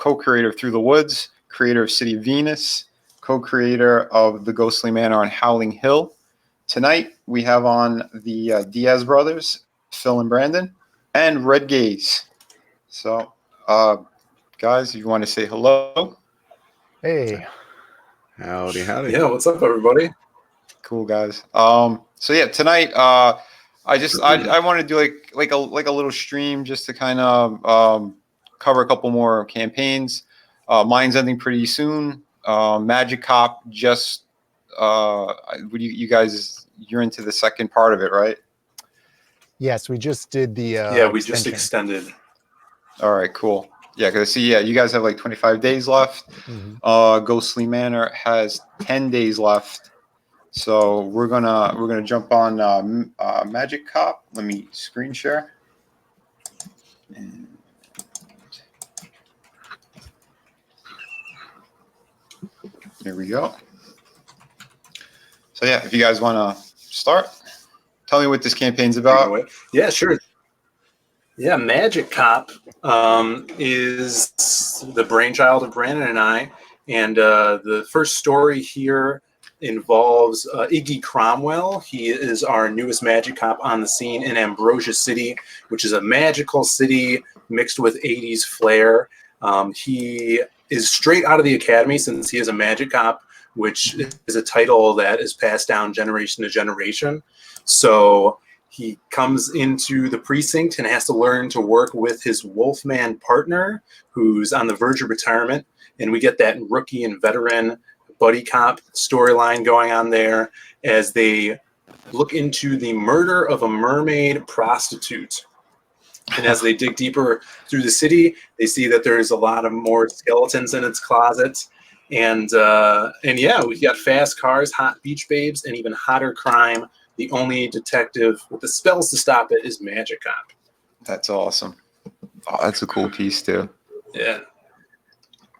co-creator of Through the Woods, creator of City of Venus, co-creator of The Ghostly Manor on Howling Hill. Tonight, we have on the Diaz brothers, Phil and Brandon, and Red Gaze. So, guys, if you want to say hello. Hey. Howdy. Yeah, what's up, everybody? Cool, guys. So yeah, tonight, I want to do like a little stream just to kind of cover a couple more campaigns. Mine's ending pretty soon. Magic Cop just you guys, you're into the second part of it, right? Yes, we just did the we just extended. All right, cool. Yeah, because I see, you guys have like 25 days left. Mm-hmm. Ghostly Manor has 10 days left. So we're gonna jump on Magic Cop. Let me screen share. And there we go. So yeah, if you guys want to start, tell me what this campaign's about. Yeah, sure. Yeah, Magic Cop is the brainchild of Brandon and I, and the first story here involves Iggy Cromwell. He is our newest Magic Cop on the scene in Ambrosia City, which is a magical city mixed with 80s flair. He is straight out of the academy since he is a Magic Cop, which is a title that is passed down generation to generation. So he comes into the precinct and has to learn to work with his Wolfman partner, who's on the verge of retirement. And we get that rookie and veteran buddy cop storyline going on there as they look into the murder of a mermaid prostitute. And as they dig deeper through the city, they see that there's a lot of more skeletons in its closet. And yeah, we've got fast cars, hot beach babes, and even hotter crime. The only detective with the spells to stop it is Magic Cop. That's awesome. Oh, that's a cool piece too. Yeah.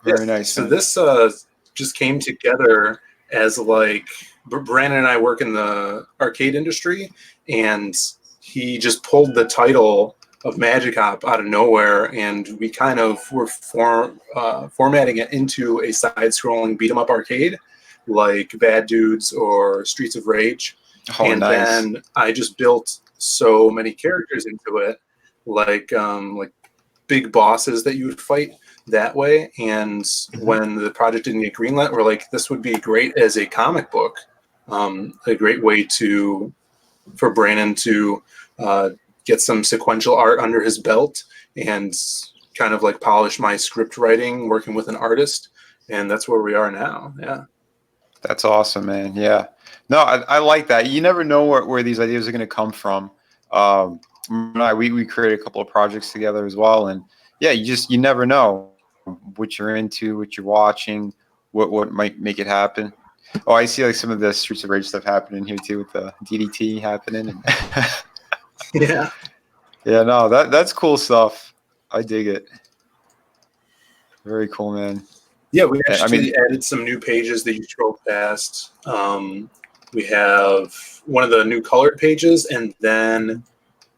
Very nice. So this just came together as like Brandon and I work in the arcade industry, and he just pulled the title of Magic Cop out of nowhere, and we kind of were formatting it into a side-scrolling beat-em-up arcade like Bad Dudes or Streets of Rage. Oh, and nice. Then I just built so many characters into it, like big bosses that you would fight that way. And when the project didn't get greenlit, we're like, this would be great as a comic book, a great way for Brandon to get some sequential art under his belt and kind of like polish my script writing, working with an artist. And that's where we are now. Yeah. That's awesome, man. Yeah. No, I like that. You never know where these ideas are going to come from. We created a couple of projects together as well. And yeah, you never know what you're into, what you're watching, what might make it happen. Oh, I see like some of the Streets of Rage stuff happening here too with the DDT happening. And yeah. Yeah, no, that's cool stuff. I dig it. Very cool, man. Yeah, we actually added some new pages that you scroll past. We have one of the new colored pages, and then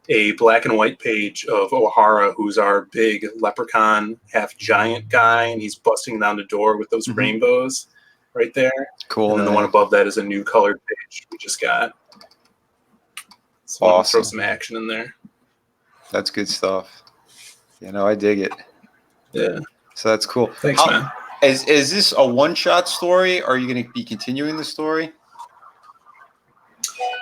a black and white page of O'Hara, who's our big leprechaun, half giant guy, and he's busting down the door with those rainbows right there. Cool. And then the one above that is a new colored page we just got. So awesome. Throw some action in there. That's good stuff. I dig it. Yeah. So that's cool. Thanks, man. Is this a one-shot story, or are you going to be continuing the story?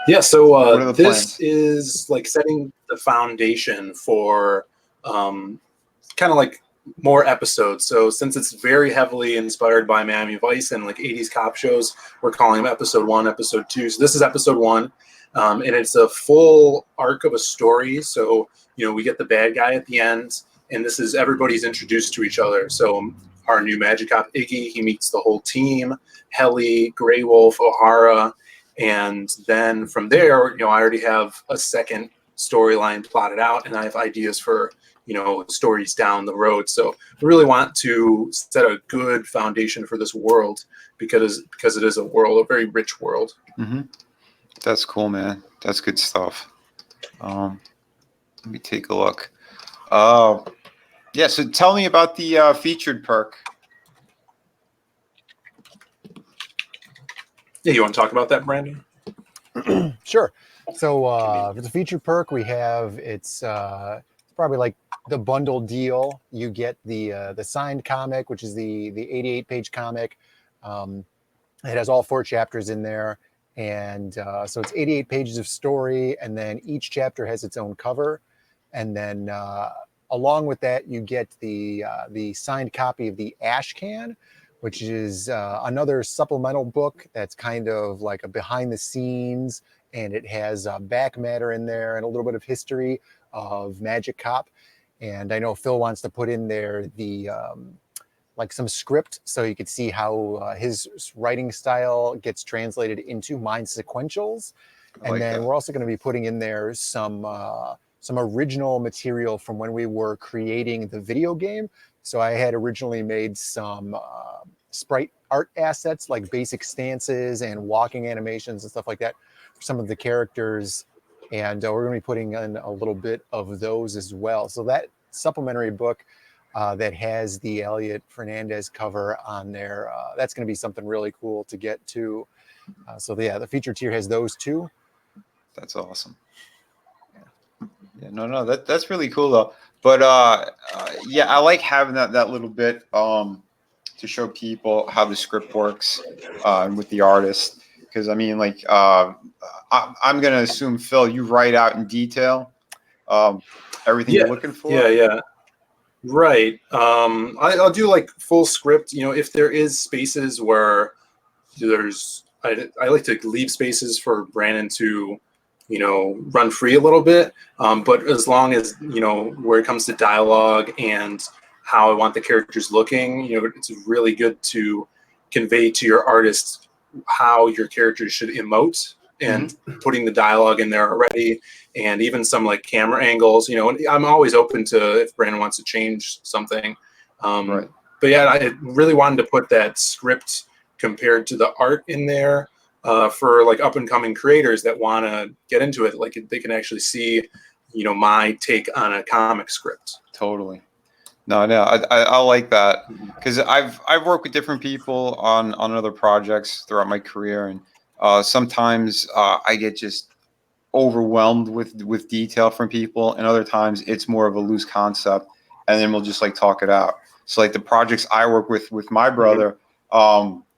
Yeah, so this plans? is like setting the foundation for kind of like more episodes. So since it's very heavily inspired by Miami Vice and like 80s cop shows, we're calling them episode 1, episode 2. So this is episode 1, and it's a full arc of a story. So, we get the bad guy at the end, and this is everybody's introduced to each other. So our new Magic Cop, Iggy, he meets the whole team, Helly, Grey Wolf, O'Hara. And then from there, I already have a second storyline plotted out, and I have ideas for, stories down the road. So we really want to set a good foundation for this world because it is a very rich world. Mm-hmm. That's cool, man. That's good stuff. Let me take a look. Yeah. So tell me about the featured perk. Yeah, you want to talk about that, Brandon? Sure. So for the featured perk, we have it's probably like the bundle deal. You get the signed comic, which is the 88-page comic. It has all 4 chapters in there, and so it's 88 pages of story, and then each chapter has its own cover, and then along with that, you get the signed copy of the Ash Can, which is another supplemental book that's kind of like a behind the scenes, and it has back matter in there and a little bit of history of Magic Cop. And I know Phil wants to put in there the like some script so you could see how his writing style gets translated into mind sequentials. And then we're also going to be putting in there some original material from when we were creating the video game. So I had originally made some sprite art assets, like basic stances and walking animations and stuff like that for some of the characters. And we're going to be putting in a little bit of those as well. So that supplementary book that has the Elliot Fernandez cover on there, that's going to be something really cool to get to. So yeah, the feature tier has those two. That's awesome. Yeah, no, that's really cool though. But yeah, I like having that little bit to show people how the script works and with the artist. Because I mean, like, I'm gonna assume, Phil, you write out in detail everything you're looking for. Yeah. Right. I'll do like full script. You know, if there is spaces where I like to leave spaces for Brandon to, you know, run free a little bit. But as long as, you know, where it comes to dialogue and how I want the characters looking, you know, it's really good to convey to your artist how your characters should emote, and putting the dialogue in there already, and even some like camera angles, you know. And I'm always open to if Brandon wants to change something. Right. But yeah, I really wanted to put that script compared to the art in there for like up and coming creators that want to get into it. Like they can actually see, you know, my take on a comic script. Totally. No, I like that because I've worked with different people on other projects throughout my career, and sometimes I get just overwhelmed with detail from people, and other times it's more of a loose concept, and then we'll just like talk it out. So like the projects I work with my brother,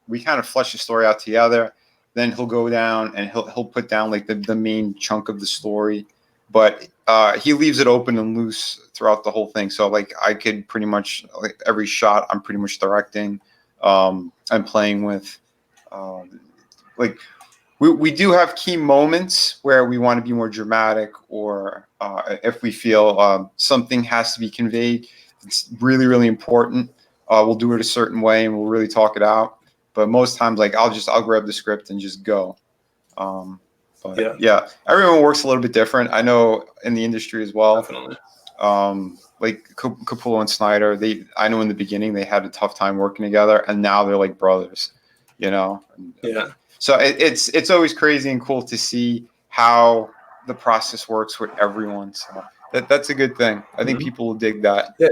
we kind of flesh the story out together. Then he'll go down and he'll put down like the main chunk of the story, but he leaves it open and loose throughout the whole thing. So like I could pretty much, like every shot I'm pretty much directing, I'm playing with. Like we do have key moments where we want to be more dramatic, or if we feel something has to be conveyed, it's really, really important. We'll do it a certain way and we'll really talk it out. But most times, like I'll grab the script and just go. But yeah, everyone works a little bit different. I know in the industry as well. Definitely. Like Capullo and Snyder, I know in the beginning they had a tough time working together, and now they're like brothers, you know. Yeah. So it's always crazy and cool to see how the process works with everyone. So that's a good thing. I think people will dig that. Yeah.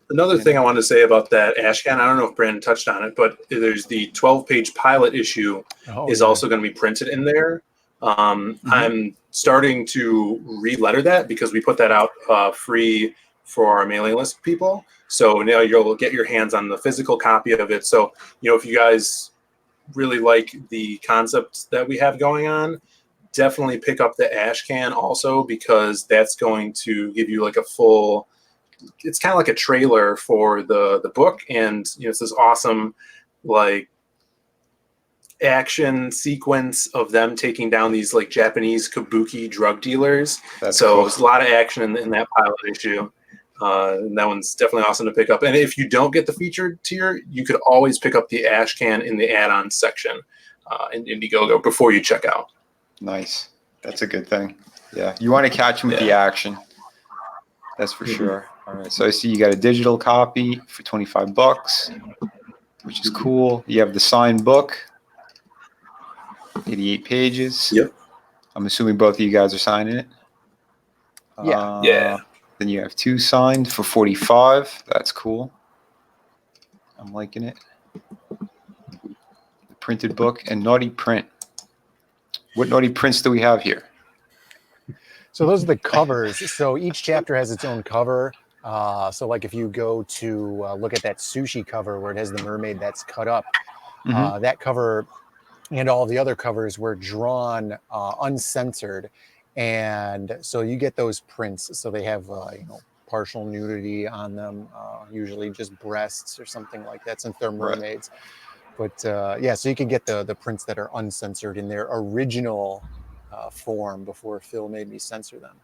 Another thing I wanted to say about that Ashcan, I don't know if Brandon touched on it, but there's the 12-page pilot issue is also going to be printed in there. I'm starting to re-letter that because we put that out free for our mailing list people. So now you'll get your hands on the physical copy of it. So, you know, if you guys really like the concept that we have going on, definitely pick up the Ashcan also, because that's going to give you like a full, it's kind of like a trailer for the book. And, you know, it's this awesome, like, action sequence of them taking down these like Japanese kabuki drug dealers. So cool. There's a lot of action in that pilot issue. And that one's definitely awesome to pick up. And if you don't get the featured tier, you could always pick up the Ashcan in the add-on section in Indiegogo before you check out. Nice. That's a good thing. Yeah. You want to catch them with the action. That's for sure. All right. So I see you got a digital copy for $25, which is cool. You have the signed book, 88 pages. Yep. I'm assuming both of you guys are signing it. Yeah. Yeah. Then you have 2 signed for 45. That's cool. I'm liking it. The printed book and naughty print. What naughty prints do we have here? So those are the covers. So each chapter has its own cover. So like if you go to look at that sushi cover where it has the mermaid that's cut up, that cover and all the other covers were drawn uncensored. And so you get those prints. So they have, partial nudity on them, usually just breasts or something like that, since they're mermaids. But yeah, so you can get the prints that are uncensored in their original form before Phil made me censor them.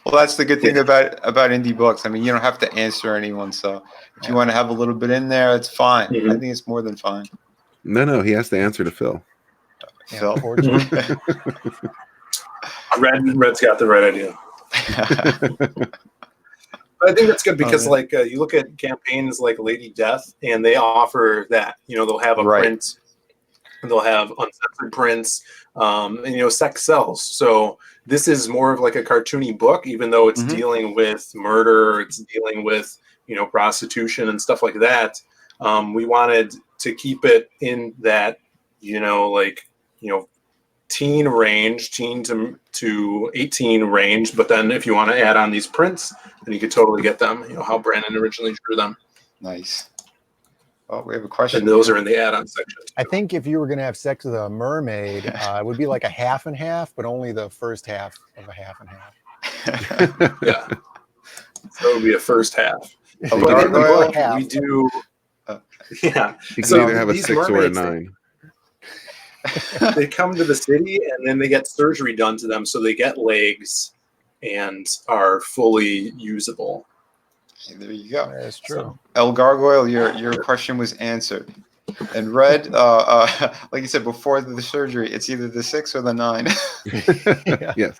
Well, that's the good thing about indie books. I mean, you don't have to answer anyone. So if you want to have a little bit in there, it's fine. I think it's more than fine. No, he has to answer to Phil. Phil. Red's got the right idea. I think that's good because, you look at campaigns like Lady Death, and they offer that. They'll have a print, and they'll have uncensored prints, and sex sells. So this is more of like a cartoony book, even though it's dealing with murder, it's dealing with prostitution and stuff like that. We wanted to keep it in that teen range, teen to 18 range. But then if you want to add on these prints, then you could totally get them, how Brandon originally drew them. Nice. Oh, we have a question. And those are in the add-on section. I think if you were going to have sex with a mermaid, it would be like a half and half, but only the first half of a half and half. Yeah. So it would be a first half. A But in the book, half. we do. Yeah. You can So either have a these 6 or a mermaids, 9. They come to the city and then they get surgery done to them, so they get legs and are fully usable. Okay, there you go. That's true. So, El Gargoyle, your question was answered. And Red, like you said before the surgery, it's either the 6 or the 9. Yes.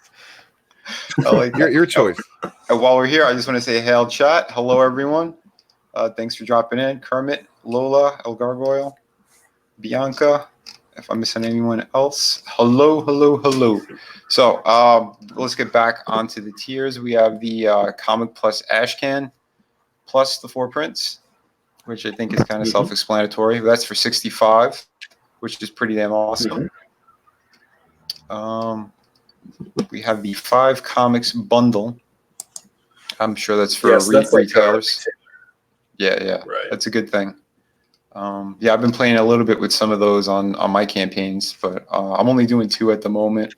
I like that. Your choice. And while we're here, I just want to say hail chat. Hello, everyone. Thanks for dropping in. Kermit, Lola, El Gargoyle, Bianca. If I'm missing anyone else, hello. So let's get back onto the tiers. We have the Comic Plus Ashcan plus the 4 prints, which I think is kind of self-explanatory. That's for 65, which is pretty damn awesome. We have the 5 comics bundle. I'm sure that's for retailers. Yeah. Right. That's a good thing. Yeah, I've been playing a little bit with some of those on my campaigns, but I'm only doing 2 at the moment.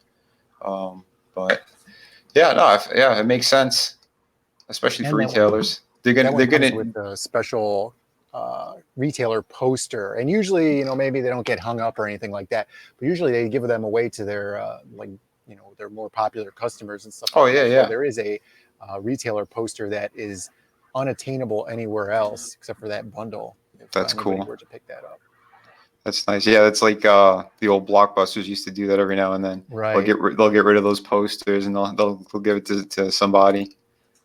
But yeah, it makes sense, especially for retailers. They're gonna with a special retailer poster, and usually maybe they don't get hung up or anything like that, but usually they give them away to their their more popular customers and stuff. Oh yeah. So there is a retailer poster that is unattainable anywhere else except for that bundle. That's cool. Where to pick that up. That's nice. Yeah, that's like the old Blockbusters used to do that every now and then. Right. They'll get rid of those posters and they'll give it to somebody.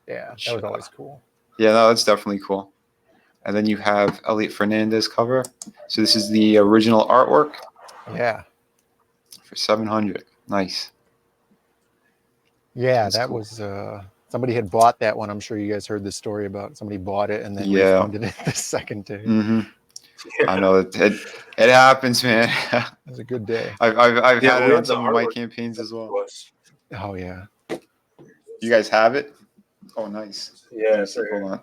Yeah, that was always cool. Yeah, no, that's definitely cool. And then you have Elliot Fernandez cover. So this is the original artwork. Yeah. For 700. Nice. Yeah, that's that cool. was somebody had bought that one. I'm sure you guys heard the story about somebody bought it and then refunded it the second day. Yeah. I know it happens, man. It was a good day. I've had it on some of my campaigns as well. Oh yeah. You guys have it? Oh, nice. Yeah. Hold on.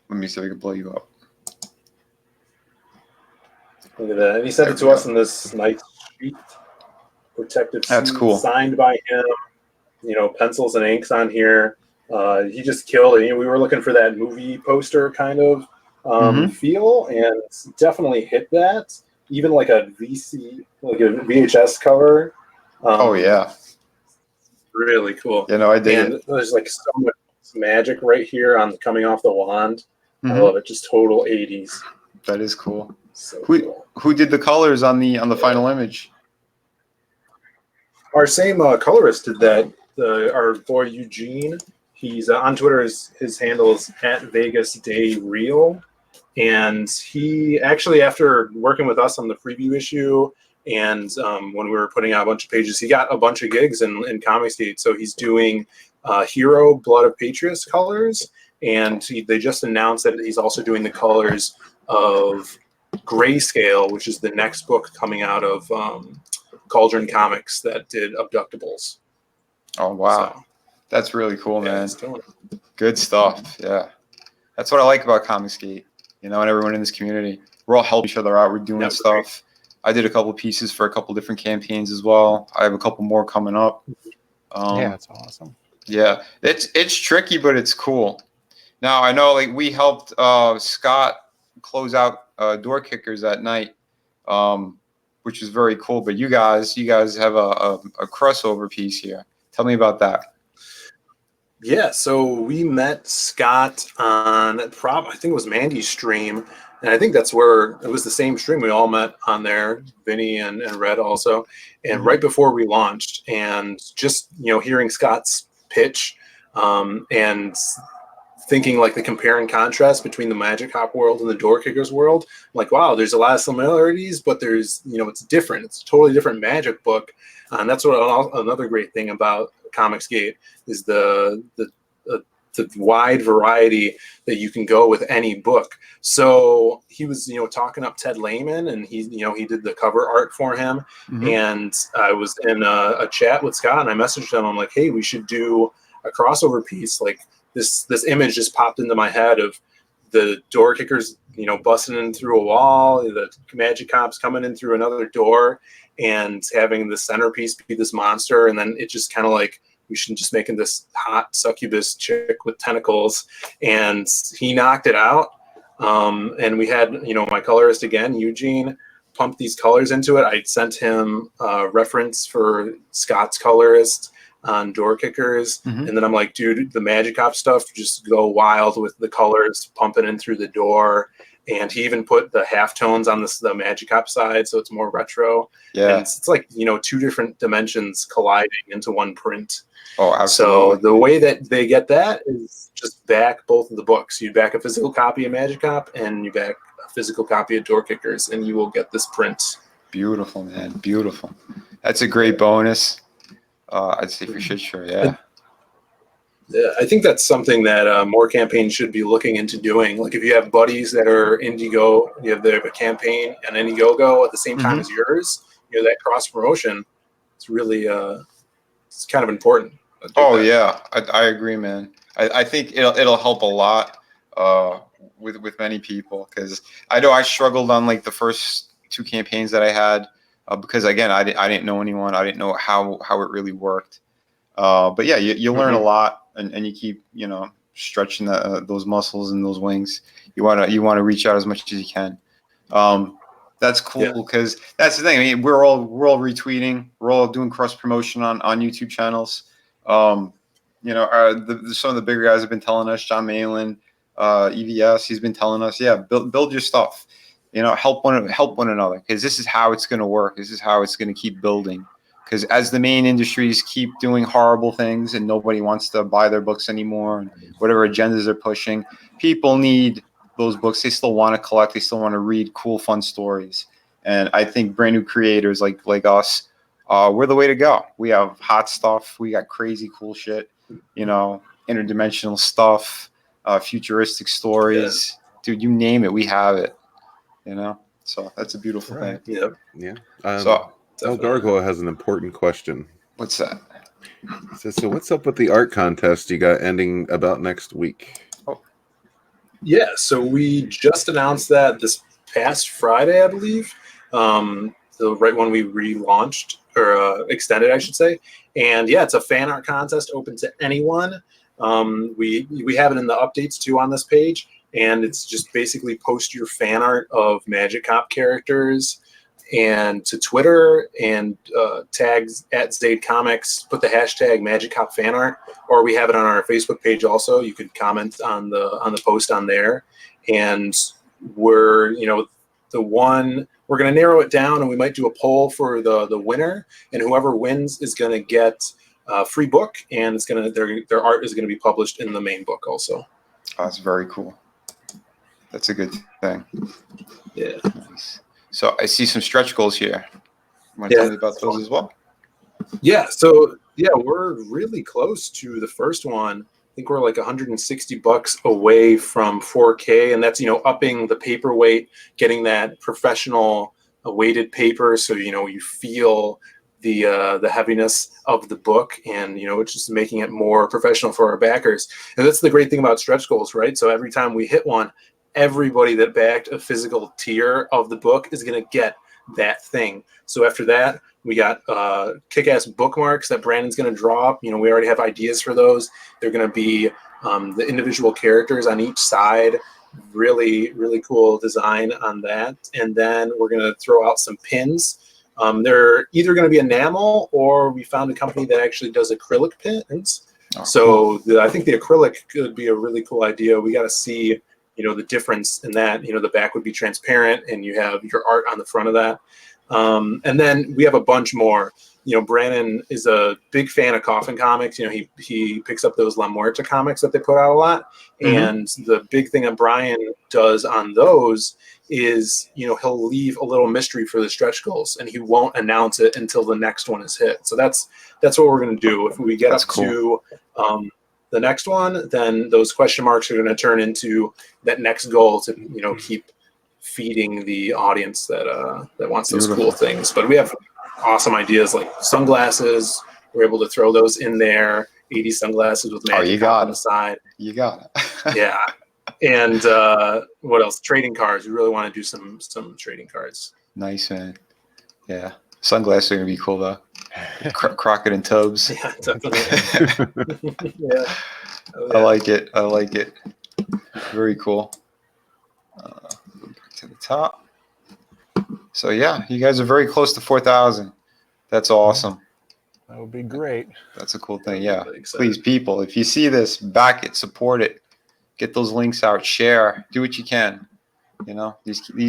Let me see if I can blow you up. Look at that. And he sent it to us in this nice sheet, protective That's suit, cool. signed by him. Pencils and inks on here. He just killed it. We were looking for that movie poster kind of feel, and definitely hit that. Even like a VHS cover. Oh yeah. Really cool. I did. And there's like so much magic right here on coming off the wand. I love it. Just total 80s. That is cool. So cool. Who did the colors on the final image? Our same colorist did that. Our boy Eugene. He's on Twitter. His handle is @VegasDayReal. And he actually, after working with us on the preview issue and when we were putting out a bunch of pages, he got a bunch of gigs in Comic State. So he's doing Hero Blood of Patriots colors, and they just announced that he's also doing the colors of Grayscale, which is the next book coming out of Cauldron Comics that did Abductables. Oh wow, So, that's really cool, yeah, man. it's doing it. Good stuff. Yeah, that's what I like about Comicsgate. You know, and everyone in this community, we're all helping each other out. We're doing Yeah, stuff. I did a couple pieces for a couple different campaigns as well. I have a couple more coming up. Yeah, that's awesome. Yeah, it's tricky, but it's cool. Now I know, like, we helped Scott close out Door Kickers that night, which was very cool. But you guys have a crossover piece here. Tell me about that. Yeah, so we met Scott on I think it was Mandy's stream, and I think that's where it was the same stream we all met on there, Vinny and Red also, and right before we launched, and just hearing Scott's pitch, and thinking like the compare and contrast between the Magic Hop world and the Door Kickers world. I'm like, wow, there's a lot of similarities, but there's it's different. It's a totally different Magic book, and that's what another great thing about Comicsgate is the wide variety that you can go with any book. So he was talking up Ted Lehman, and he did the cover art for him. And I was in a chat with Scott, and I messaged him. I'm like, hey, we should do a crossover piece. Like this image just popped into my head of the Door Kickers busting in through a wall, the Magic Cops coming in through another door, and having the centerpiece be this monster, and then it just kind of like, we should just making this hot succubus chick with tentacles, and he knocked it out. And we had my colorist again, Eugene, pumped these colors into it. I sent him a reference for Scott's colorist on Door Kickers, and then I'm like, dude, the Magic Cop stuff, just go wild with the colors pumping in through the door. And he even put the halftones on the Magic Cop side, so it's more retro. Yeah, and it's like two different dimensions colliding into one print. Oh, absolutely. So the way that they get that is just back both of the books. You back a physical copy of Magic Cop, and you back a physical copy of Door Kickers, and you will get this print. Beautiful, man. Beautiful. That's a great bonus. I'd say for sure. Yeah. I think that's something that more campaigns should be looking into doing. Like if you have buddies that are Indigo, you have a campaign and Indiegogo at the same time as yours, that cross promotion, it's really it's kind of important. Oh yeah, I agree, man. I think it'll help a lot with many people, because I know I struggled on like the first 2 campaigns that I had because again I didn't know anyone. I didn't know how it really worked. But yeah, you learn a lot, and you keep stretching those muscles and those wings. You want to reach out as much as you can. That's cool, because that's the thing. I mean, we're all retweeting, we're all doing cross promotion on YouTube channels. Some of the bigger guys have been telling us, John Malin, EVS, he's been telling us, build your stuff. Help one another, because this is how it's going to work. This is how it's going to keep building. Because as the main industries keep doing horrible things and nobody wants to buy their books anymore, and whatever agendas they're pushing, people need those books. They still want to collect. They still want to read cool, fun stories. And I think brand new creators like us, we're the way to go. We have hot stuff. We got crazy cool shit, interdimensional stuff, futuristic stories. Dude, you name it, we have it. So that's a beautiful thing. Yeah. So Gargoyle has an important question. What's that? It says, so what's up with the art contest you got ending about next week? Yeah, so we just announced that this past Friday, I believe. So right when we relaunched, or extended, I should say. And yeah, it's a fan art contest open to anyone. We have it in the updates too on this page, and it's just basically post your fan art of Magic Cop characters and to Twitter, and tags at Zade Comics, put the hashtag Magic Cop fan art, or we have it on our Facebook page also. You could comment on the post on there, and we're we're going to narrow it down, and we might do a poll for the winner, and whoever wins is going to get a free book, and it's going to their art is going to be published in the main book also. Oh, that's very cool. That's a good thing. Yeah. Nice. So I see some stretch goals here. Want to tell me about those as well? Yeah. So Yeah, we're really close to the first one. I think we're like $160 away from 4K, and that's, upping the paperweight, getting that professional weighted paper, so you feel the heaviness of the book, and it's just making it more professional for our backers. And that's the great thing about stretch goals, right? So every time we hit one, everybody that backed a physical tier of the book is going to get that thing. So after that, we got kick-ass bookmarks that Brandon's going to draw up. We already have ideas for those. They're going to be the individual characters on each side. Really, really cool design on that. And then we're going to throw out some pins. They're either going to be enamel, or we found a company that actually does acrylic pins. So I think the acrylic could be a really cool idea. We got to see, the difference in that. The back would be transparent, and you have your art on the front of that. And then we have a bunch more. Brandon is a big fan of Coffin comics. He picks up those La Muerta comics that they put out a lot. Mm-hmm. And the big thing that Brian does on those is, he'll leave a little mystery for the stretch goals, and he won't announce it until the next one is hit. So that's what we're going to do. If we get up to the next one, then those question marks are going to turn into that next goal to, keep feeding the audience that wants those cool things. But we have awesome ideas like sunglasses. We're able to throw those in there. 80 sunglasses with magic on the side. You got it. Yeah. And what else? Trading cards. We really want to do some trading cards. Nice, man. Yeah. Sunglasses are going to be cool, though. Crockett and Tubbs. Yeah, definitely. Yeah. Oh, yeah. I like it. Very cool. Back to the top. So, yeah, you guys are very close to 4,000. That's awesome. That would be great. That's a cool thing. Yeah. Please, people, if you see this, back it, support it. Get those links out, share, do what you can.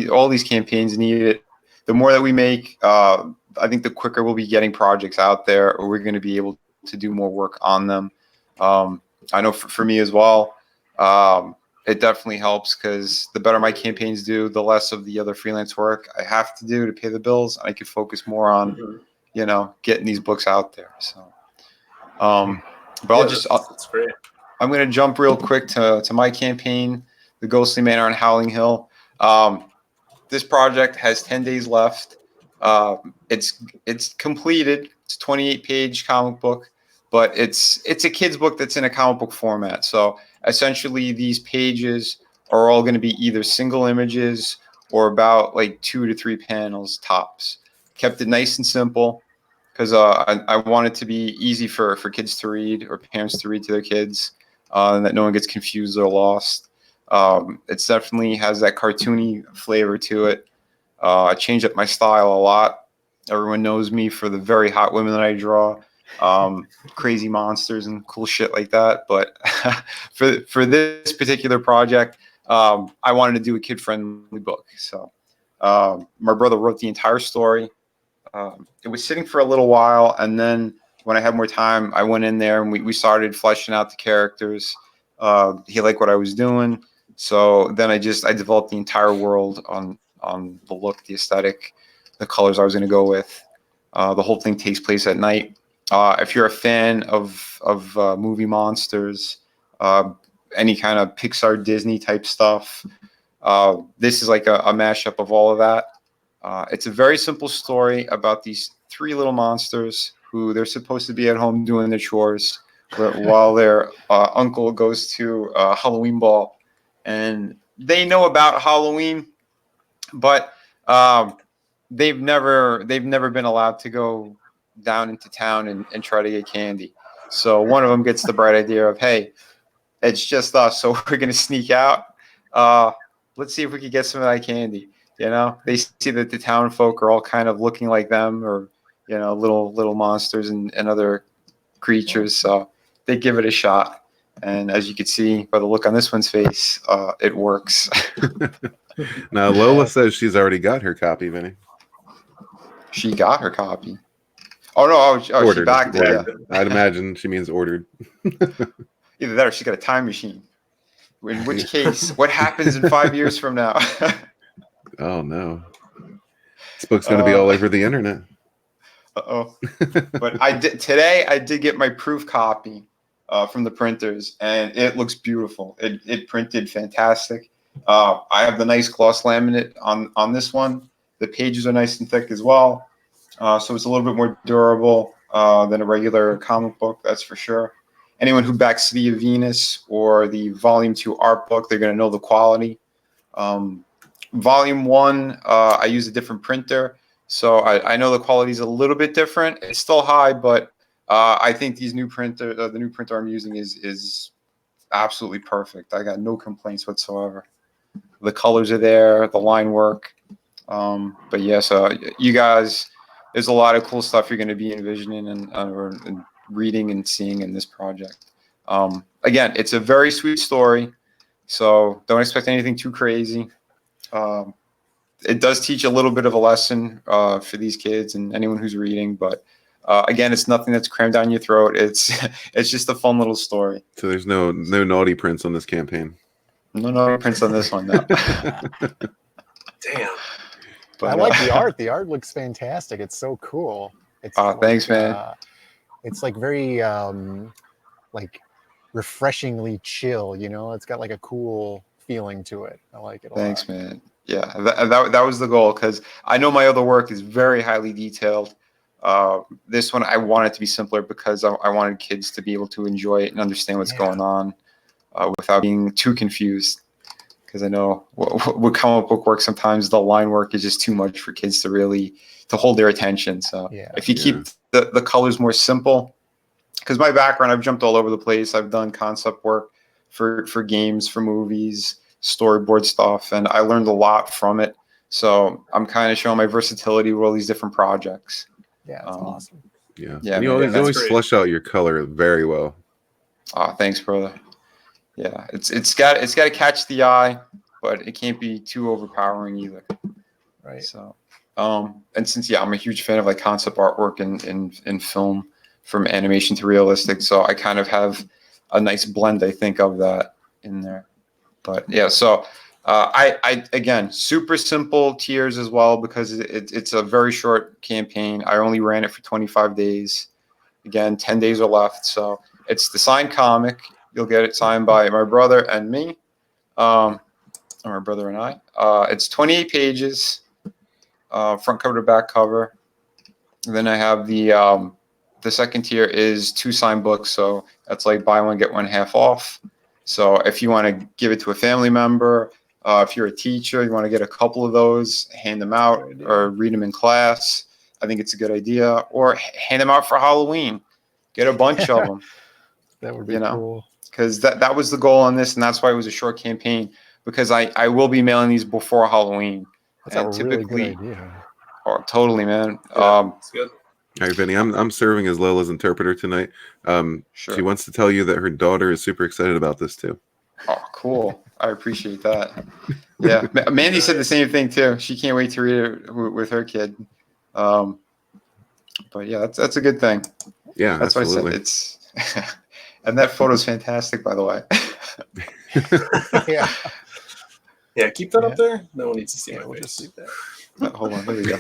All these campaigns need it. The more that we make, I think the quicker we'll be getting projects out there, or we're going to be able to do more work on them. I know for me as well, it definitely helps, because the better my campaigns do, the less of the other freelance work I have to do to pay the bills. I can focus more on, getting these books out there. So, but that's great. I'm going to jump real quick to my campaign, The Ghostly Manor on Howling Hill. This project has 10 days left. It's completed. It's a 28-page comic book, but it's a kid's book that's in a comic book format. So essentially, these pages are all going to be either single images or about like 2 to 3 panels tops. Kept it nice and simple, because I want it to be easy for kids to read, or parents to read to their kids, and that no one gets confused or lost. It definitely has that cartoony flavor to it. I changed up my style a lot. Everyone knows me for the very hot women that I draw, crazy monsters and cool shit like that. But for this particular project, I wanted to do a kid-friendly book. So my brother wrote the entire story. It was sitting for a little while, and then when I had more time, I went in there and we started fleshing out the characters. He liked what I was doing, so then I developed the entire world on the look, the aesthetic, the colors I was going to go with. The whole thing takes place at night. If you're a fan of movie monsters, any kind of Pixar, Disney type stuff, this is like a mashup of all of that. It's a very simple story about these 3 little monsters who they're supposed to be at home doing their chores while their uncle goes to a Halloween ball. And they know about Halloween, but they've never been allowed to go down into town and try to get candy. So one of them gets the bright idea of, hey, it's just us, so we're going to sneak out. Let's see if we can get some of that candy. They see that the town folk are all kind of looking like them, or little monsters and other creatures. So they give it a shot. And as you can see by the look on this one's face, it works. Now, Lola says she's already got her copy, Vinny. She got her copy. Oh, no. She backed it. Yeah. I'd imagine she means ordered. Either that or she's got a time machine. In which case, what happens in 5 years from now? Oh, no. This book's going to be all over the internet. Uh-oh. But I did today. I did get my proof copy from the printers, and it looks beautiful. It printed fantastic. I have the nice gloss laminate on this one. The pages are nice and thick as well, so it's a little bit more durable than a regular comic book. That's for sure. Anyone who backs City of Venus or the Volume 2 art book, they're going to know the quality. Volume 1, I use a different printer. So I know the quality is a little bit different. It's still high, but I think the new printer I'm using is absolutely perfect. I got no complaints whatsoever. The colors are there, the line work. But yeah, so you guys, there's a lot of cool stuff you're going to be envisioning and reading and seeing in this project. Again, it's a very sweet story, so don't expect anything too crazy. It does teach a little bit of a lesson for these kids and anyone who's reading, but again, it's nothing that's crammed down your throat. It's it's just a fun little story. So there's no naughty prints on this campaign. No prints on this one, no. Damn. But, I like the art. The art looks fantastic. It's so cool. It's thanks, man. It's like very like refreshingly chill. You know, it's got like a cool feeling to it. I like it a Thanks, lot. man. Yeah, that was the goal, because I know my other work is very highly detailed. This one, I wanted to be simpler because I wanted kids to be able to enjoy it and understand what's going on without being too confused. Because I know with comic book work, sometimes the line work is just too much for kids to hold their attention. So if you keep the colors more simple, because my background, I've jumped all over the place. I've done concept work for games, for movies, storyboard stuff, and I learned a lot from it. So I'm kind of showing my versatility with all these different projects. Yeah, that's awesome. Yeah, Yeah, and you man, always great. flush out your color very well. Thanks, brother. Yeah, it's got to catch the eye, but it can't be too overpowering either. Right. So, and since I'm a huge fan of like concept artwork in film, from animation to realistic, so I kind of have a nice blend, I think, of that in there. But yeah, so I again, super simple tiers as well, because it's a very short campaign. I only ran it for 25 days. Again, 10 days are left, so it's the signed comic. You'll get it signed by my brother and me, or my brother and I. It's 28 pages, front cover to back cover. And then I have the second tier is 2 signed books, so that's like buy one get one half off. So if you want to give it to a family member, if you're a teacher, you want to get a couple of those, hand them out, or read them in class. I think it's a good idea. Or hand them out for Halloween. Get a bunch of them. That would be cool. Because that was the goal on this, and that's why it was a short campaign. Because I will be mailing these before Halloween. That's and a really good idea. Oh, totally, man. Yeah, it's good. All right, Vinny, I'm serving as Lola's interpreter tonight. Sure. She wants to tell you that her daughter is super excited about this too. Oh, cool. I appreciate that. Yeah. Mandy said the same thing too. She can't wait to read it with her kid. But yeah, that's a good thing. Yeah, That's absolutely. what I said. It's and that photo's fantastic, by the way. Yeah. Yeah, keep that up there. No one needs to see my We'll face. just leave that. Hold on, here we go.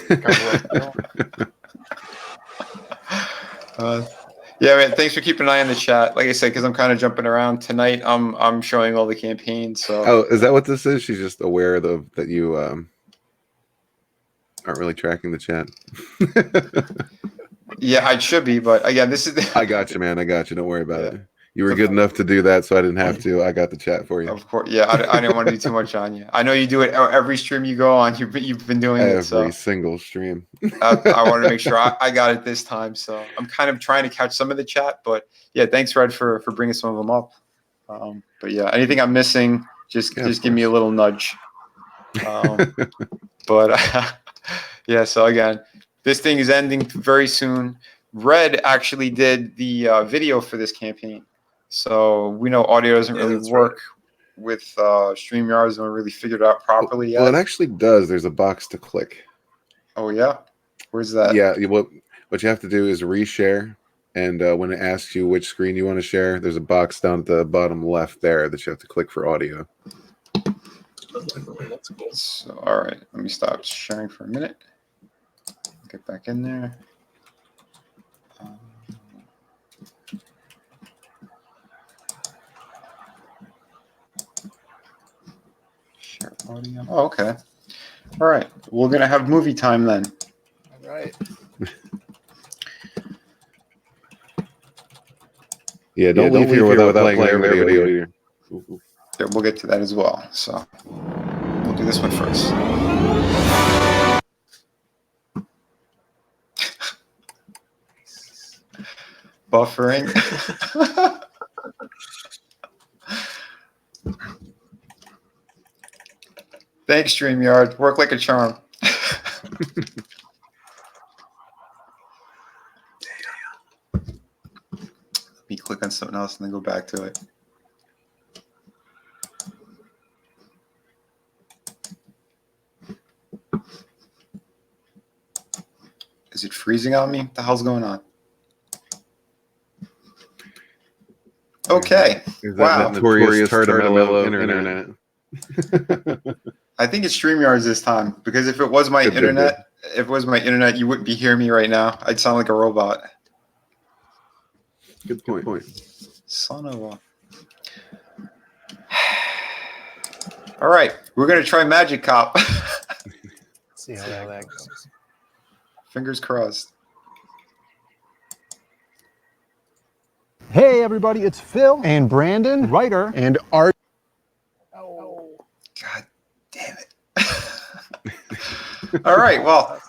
Yeah, man. Thanks for keeping an eye on the chat. Like I said, because I'm kind of jumping around tonight. I'm showing all the campaigns. So. Oh, is that what this is? She's just aware that you aren't really tracking the chat. Yeah, I should be, but again, this is. I got you, man. I got you. Don't worry about it. You were good enough to do that, so I didn't have to. I got the chat for you. Of course, yeah. I didn't want to do too much on you. I know you do it every stream you go on. You've been doing it. So Every single stream. I wanted to make sure I got it this time. So I'm kind of trying to catch some of the chat, but yeah, thanks, Red, for bringing some of them up. But yeah, anything I'm missing, just give me a little nudge. But yeah, so again, this thing is ending very soon. Red actually did the video for this campaign. So we know audio doesn't really work with StreamYard. Hasn't really figured it out properly yet. Well, it actually does. There's a box to click. Oh, yeah? Where's that? Yeah, what you have to do is reshare. And when it asks you which screen you want to share, there's a box down at the bottom left there that you have to click for audio. That's cool. So, all right, let me stop sharing for a minute. Get back in there. Audio. Oh, okay. All right. We're gonna have movie time then. All right. Yeah, don't leave here without playing their video here. Yeah, we'll get to that as well. So we'll do this one first. Buffering. Thanks, StreamYard. Work like a charm. Let me click on something else and then go back to it. Is it freezing on me? What the hell's going on? Okay. Is that Wow. notorious Tartamello internet? I think it's StreamYards this time, because if it was my internet, you wouldn't be hearing me right now. I'd sound like a robot. Good point. Son of a. All right, we're gonna try Magic Cop. See how that goes. Fingers crossed. Hey everybody, it's Phil And Brandon Writer. and Art. God damn it. All right, well,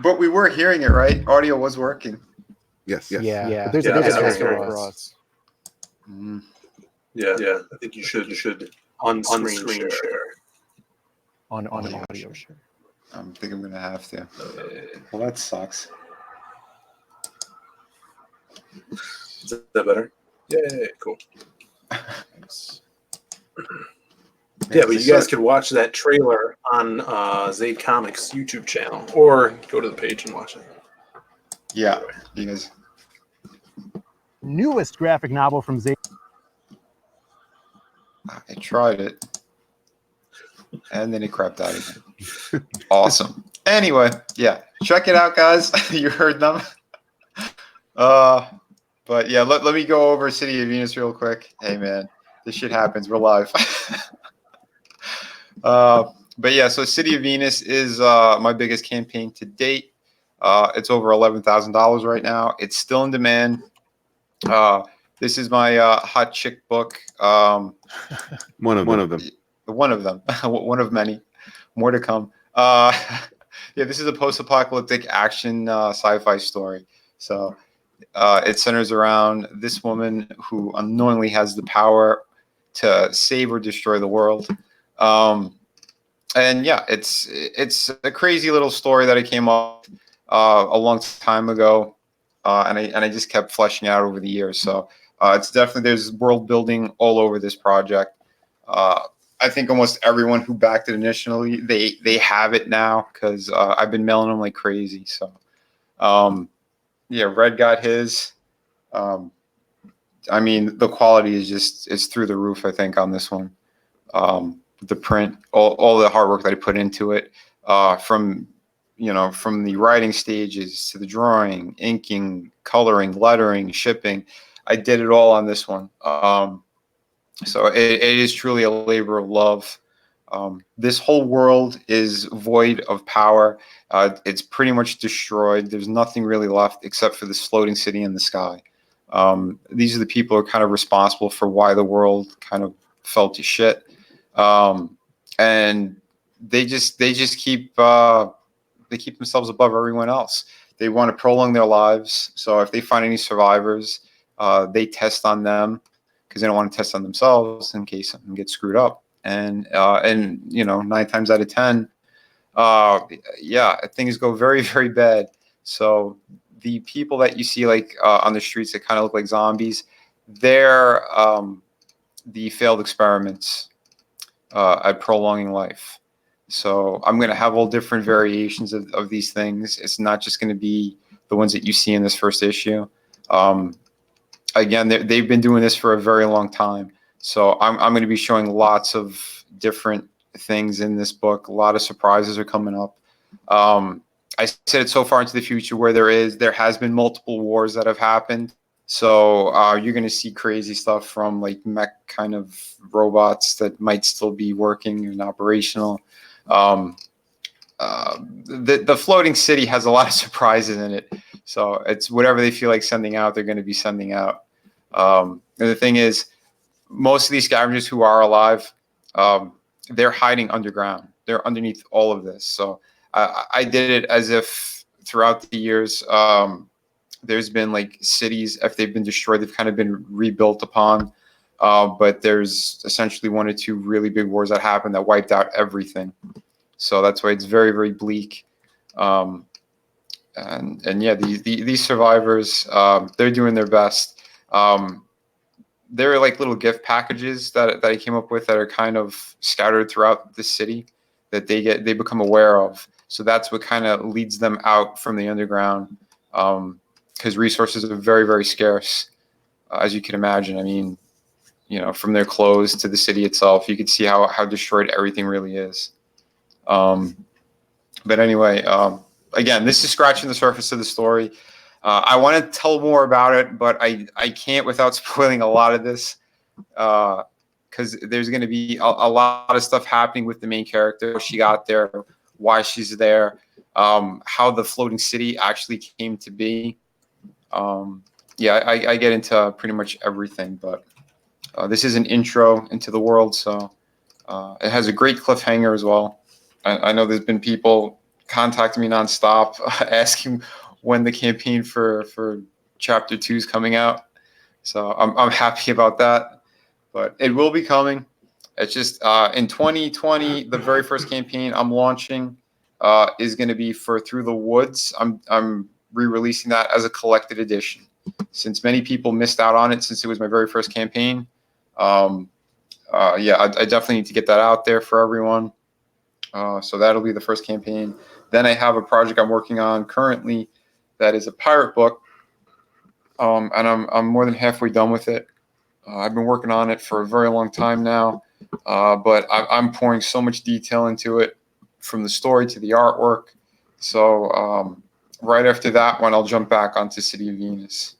but we were hearing it, right? Audio was working. Yes. Yeah. But there's Yeah, a that's difference very for nice. us. Mm. Yeah. I think you should on-screen share. On audio share. I think I'm gonna have to. Well, that sucks. Is that better? Yeah, cool. Yeah, but you guys could watch that trailer on Zaid Comics YouTube channel, or go to the page and watch it. Yeah, you guys. Newest graphic novel from Zay. I tried it, and then it crapped out again. Awesome. Anyway, yeah, check it out, guys. You heard them. But yeah, let me go over City of Venus real quick. Hey, man, this shit happens. We're live. But yeah, so City of Venus is my biggest campaign to date. It's over $11,000 right now. It's still in demand. This is my hot chick book. One of them. One of them. One of many. More to come. Yeah, this is a post-apocalyptic action sci-fi story. So it centers around this woman who unknowingly has the power to save or destroy the world. And yeah, it's a crazy little story that I came up a long time ago, and I just kept fleshing out over the years. So it's definitely, there's world building all over this project. I think almost everyone who backed it initially, they have it now, because I've been mailing them like crazy. So yeah, Red got his. I mean, the quality is just, it's through the roof, I think, on this one. The print, all the hard work that I put into it, from the writing stages to the drawing, inking, coloring, lettering, shipping, I did it all on this one. So it is truly a labor of love. This whole world is void of power. It's pretty much destroyed. There's nothing really left except for this floating city in the sky. These are the people who are kind of responsible for why the world kind of fell to shit. And they just keep themselves above everyone else. They want to prolong their lives. So if they find any survivors, they test on them, because they don't want to test on themselves in case something gets screwed up. And 9 times out of 10, yeah, things go very, very bad. So the people that you see on the streets that kind of look like zombies, they're the failed experiments at prolonging life. So I'm going to have all different variations of these things. It's not just going to be the ones that you see in this first issue. Again, they've been doing this for a very long time. So I'm going to be showing lots of different things in this book. A lot of surprises are coming up. I said it so far into the future where there has been multiple wars that have happened. So you're going to see crazy stuff from like mech kind of robots that might still be working and operational. The floating city has a lot of surprises in it. So it's whatever they feel like sending out, they're going to be sending out. And the thing is, most of these scavengers who are alive, they're hiding underground. They're underneath all of this. So I did it as if throughout the years, there's been like cities, if they've been destroyed, they've kind of been rebuilt upon. But there's essentially 1 or 2 really big wars that happened that wiped out everything. So that's why it's very, very bleak. And yeah, these survivors, they're doing their best. There are like little gift packages that I came up with that are kind of scattered throughout the city that they become aware of. So that's what kind of leads them out from the underground. Because resources are very, very scarce, as you can imagine. I mean, from their clothes to the city itself, you can see how destroyed everything really is. But anyway, again, this is scratching the surface of the story. I want to tell more about it, but I can't without spoiling a lot of this, because there's going to be a lot of stuff happening with the main character. She got there, why she's there, how the floating city actually came to be. Yeah, I get into pretty much everything, but this is an intro into the world, so it has a great cliffhanger as well. I know there's been people contacting me nonstop asking when the campaign for Chapter 2 is coming out, so I'm happy about that. But it will be coming. It's just in 2020, the very first campaign I'm launching is going to be for Through the Woods. I'm re-releasing that as a collected edition, since many people missed out on it since it was my very first campaign. Yeah, I definitely need to get that out there for everyone. So that'll be the first campaign. Then I have a project I'm working on currently that is a pirate book, and I'm more than halfway done with it. I've been working on it for a very long time now, but I'm pouring so much detail into it, from the story to the artwork. So right after that one, I'll jump back onto City of Venus.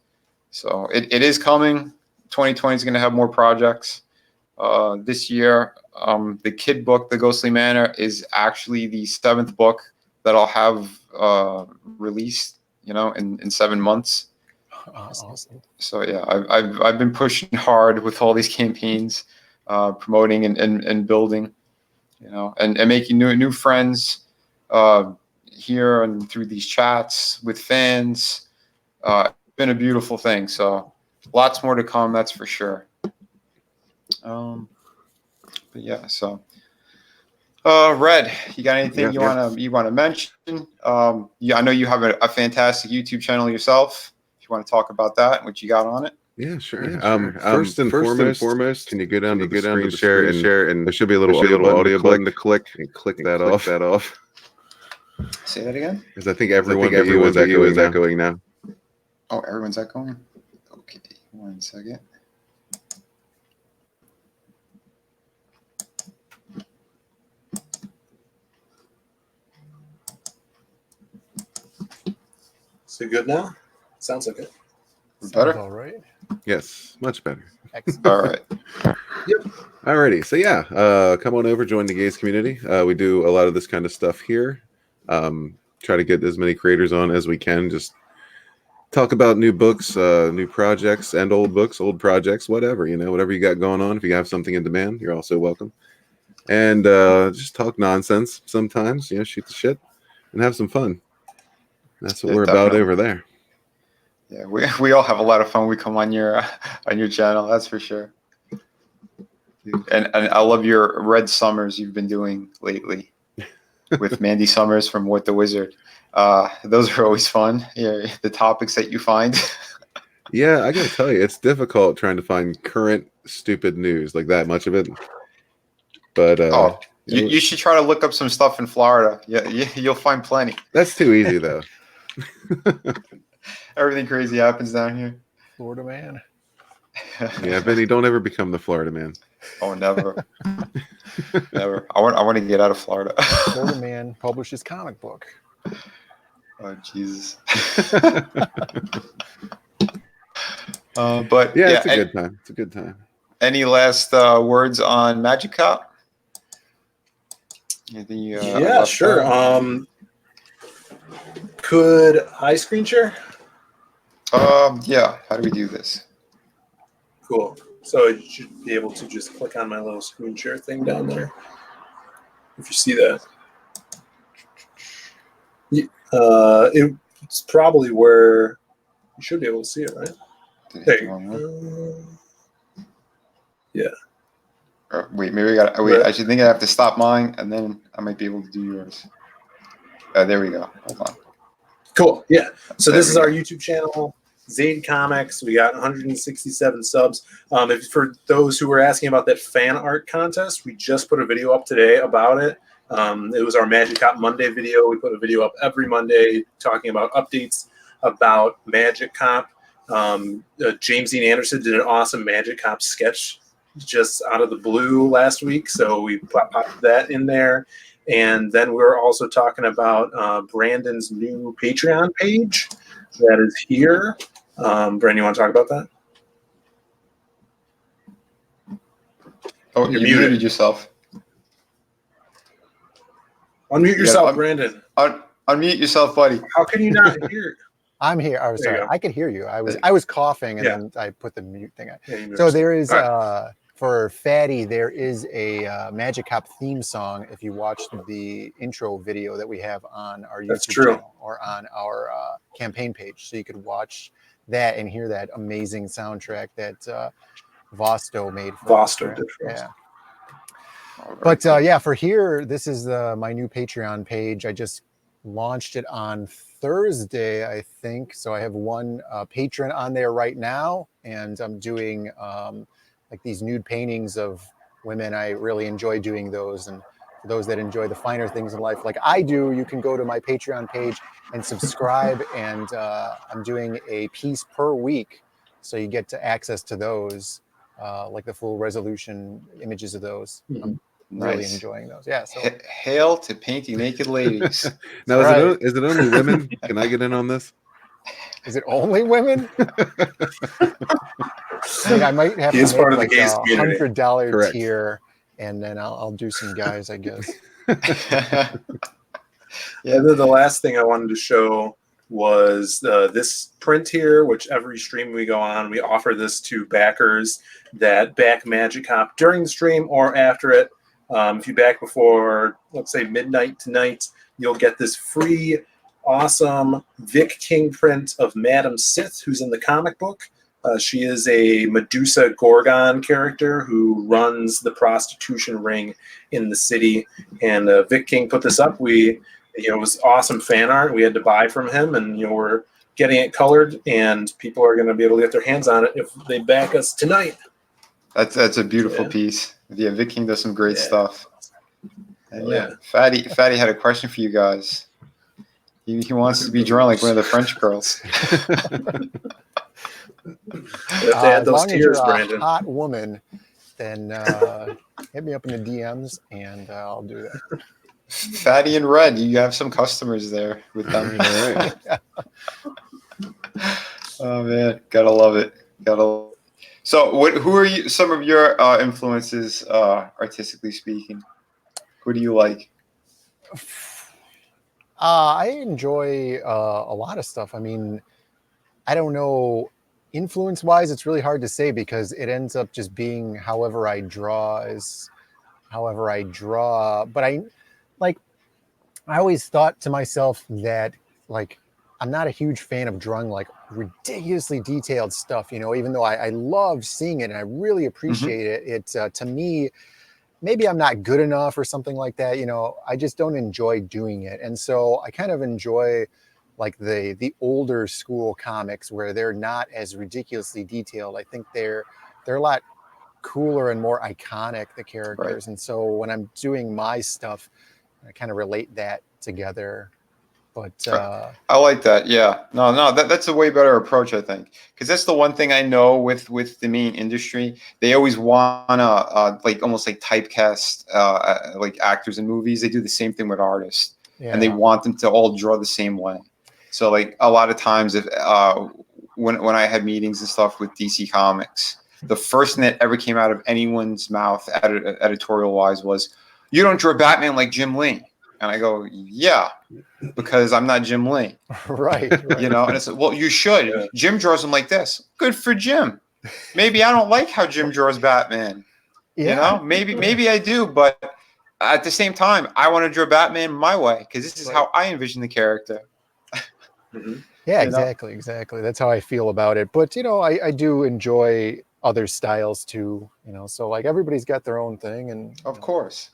So it is coming. 2020 is going to have more projects. This year, the kid book, The Ghostly Manor, is actually the 7th book that I'll have released, in 7 months. Awesome. So yeah, I've been pushing hard with all these campaigns, promoting and building, and making new friends here and through these chats with fans. It's been a beautiful thing. So lots more to come, that's for sure. But yeah, so Red, you got anything you wanna mention? Yeah, I know you have a fantastic YouTube channel yourself. If you want to talk about that and what you got on it. Yeah, sure. First and foremost, can you go down to the screen share, and there should be a little audio button to click and click that off. Say that again. Because I think everyone's echoing now. Oh, everyone's echoing. Okay, 1 second. Is it good now? Sounds like it. Better? All right. Yes, much better. Excellent. All right. Alrighty, so yeah, come on over, join the Gaze community. We do a lot of this kind of stuff here. Try to get as many creators on as we can. Just talk about new books, new projects, and old books, old projects, whatever, whatever you got going on. If you have something in demand, you're also welcome. And just talk nonsense sometimes, shoot the shit and have some fun. That's what we're about over there. Yeah, we all have a lot of fun. We come on your channel, that's for sure. And I love your Red Summers you've been doing lately with Mandy Summers from What the Wizard. Those are always fun. Yeah, the topics that you find. Yeah, I gotta tell you, it's difficult trying to find current stupid news, like that much of it. But you should try to look up some stuff in Florida. Yeah, you'll find plenty. That's too easy though. Everything crazy happens down here. Florida man. Yeah, Vinny, don't ever become the Florida man. Oh, never. Never. I want to get out of Florida. Florida man publishes comic book. Oh, Jesus. But Yeah, yeah, it's a good time. It's a good time. any last words on Magic Cop? Anything I Yeah, left sure. out? Could I screen share? Yeah. How do we do this? Cool. So I should be able to just click on my little screen share thing down there. If you see that. It's probably where you should be able to see it, right? Did I hit There the you wrong one? go. Yeah. Wait, maybe wait. I should think I have to stop mine, and then I might be able to do yours. There we go. Hold on. Cool. Yeah. So There this we is our go. YouTube channel, Zade Comics. We got 167 subs. For those who were asking about that fan art contest, we just put a video up today about it. It was our Magic Cop Monday video. We put a video up every Monday talking about updates about Magic Cop. James Dean Anderson did an awesome Magic Cop sketch just out of the blue last week, so we popped that in there. And then we're also talking about Brandon's new Patreon page that is here. Brandon, you want to talk about that? Oh, You're you muted. muted yourself. Unmute yourself, un- Brandon. Unmute yourself, buddy. How can you not hear? I'm here. Oh, There you sorry. go. I could hear you. I was coughing and Yeah. then I put the mute thing on. Yeah, you So there is All right. for Fatty, there is a Magic Cop theme song. If you watch the intro video that we have on our That's YouTube true. channel or on our campaign page, so you could watch that and hear that amazing soundtrack that Vosto made for us. Vosto did for us. Yeah. All right, But cool. yeah, for here, this is my new Patreon page. I just launched it on Thursday, I think. So I have one patron on there right now, and I'm doing like these nude paintings of women. I really enjoy doing those. And for those that enjoy the finer things in life, like I do, you can go to my Patreon page and subscribe. And I'm doing a piece per week, so you get to access to those, like the full resolution images of those. I'm really Nice. enjoying those. Yeah. So Hail to painting naked ladies. Now, Right. is it only women? Can I get in on this? is it only women? I mean, I might have He to is make part of the like gays a community. $100 Correct. tier, and then I'll do some guys, I guess. Yeah. And then the last thing I wanted to show was this print here, which every stream we go on, we offer this to backers that back Magic Cop during the stream or after it. If you back before, let's say, midnight tonight, you'll get this free, awesome Vic King print of Madam Sith, who's in the comic book. She is a Medusa Gorgon character who runs the prostitution ring in the city. And Vic King put this up. It was awesome fan art. We had to buy from him, and we're getting it colored, and people are going to be able to get their hands on it if they back us tonight. That's a beautiful Yeah. piece. Yeah, Vic King does some great Yeah. stuff. And Oh, yeah, yeah. Fatty had a question for you guys. He wants to be drawn like one of the French girls. You have to add As those long as tears, you're a Brandon. hot woman, then hit me up in the DMs, and I'll do that. Fatty and Red, you have some customers there with them. All right. Oh man, gotta love it. So, who are you? Some of your influences, artistically speaking. Who do you like? I enjoy a lot of stuff. I mean, I don't know. Influence-wise, it's really hard to say because it ends up just being however I draw is however I draw. But I always thought to myself that like I'm not a huge fan of drawing like ridiculously detailed stuff, even though I love seeing it and I really appreciate it. It to me, maybe I'm not good enough or something like that. I just don't enjoy doing it. And so I kind of enjoy like the older school comics where they're not as ridiculously detailed. I think they're a lot cooler and more iconic, the characters. And so when I'm doing my stuff, I kind of relate that together. But I like that. Yeah, no, that's a way better approach, I think, because that's the one thing I know with the main industry. They always wanna like almost like typecast like actors in movies. They do the same thing with artists, and they want them to all draw the same way. So like a lot of times, if when I had meetings and stuff with DC Comics, the first thing that ever came out of anyone's mouth, editorial wise, was, "You don't draw Batman like Jim Lee." And I go, "Yeah, because I'm not Jim Lee." Right. You know, and it's like, "Well, you should. Yeah. Jim draws him like this." Good for Jim. Maybe I don't like how Jim draws Batman. Yeah. You know, maybe I do, but at the same time, I want to draw Batman my way because this is how I envision the character. Mm-hmm. Yeah, You know? exactly. That's how I feel about it. But I do enjoy other styles too. So like everybody's got their own thing, and Of course.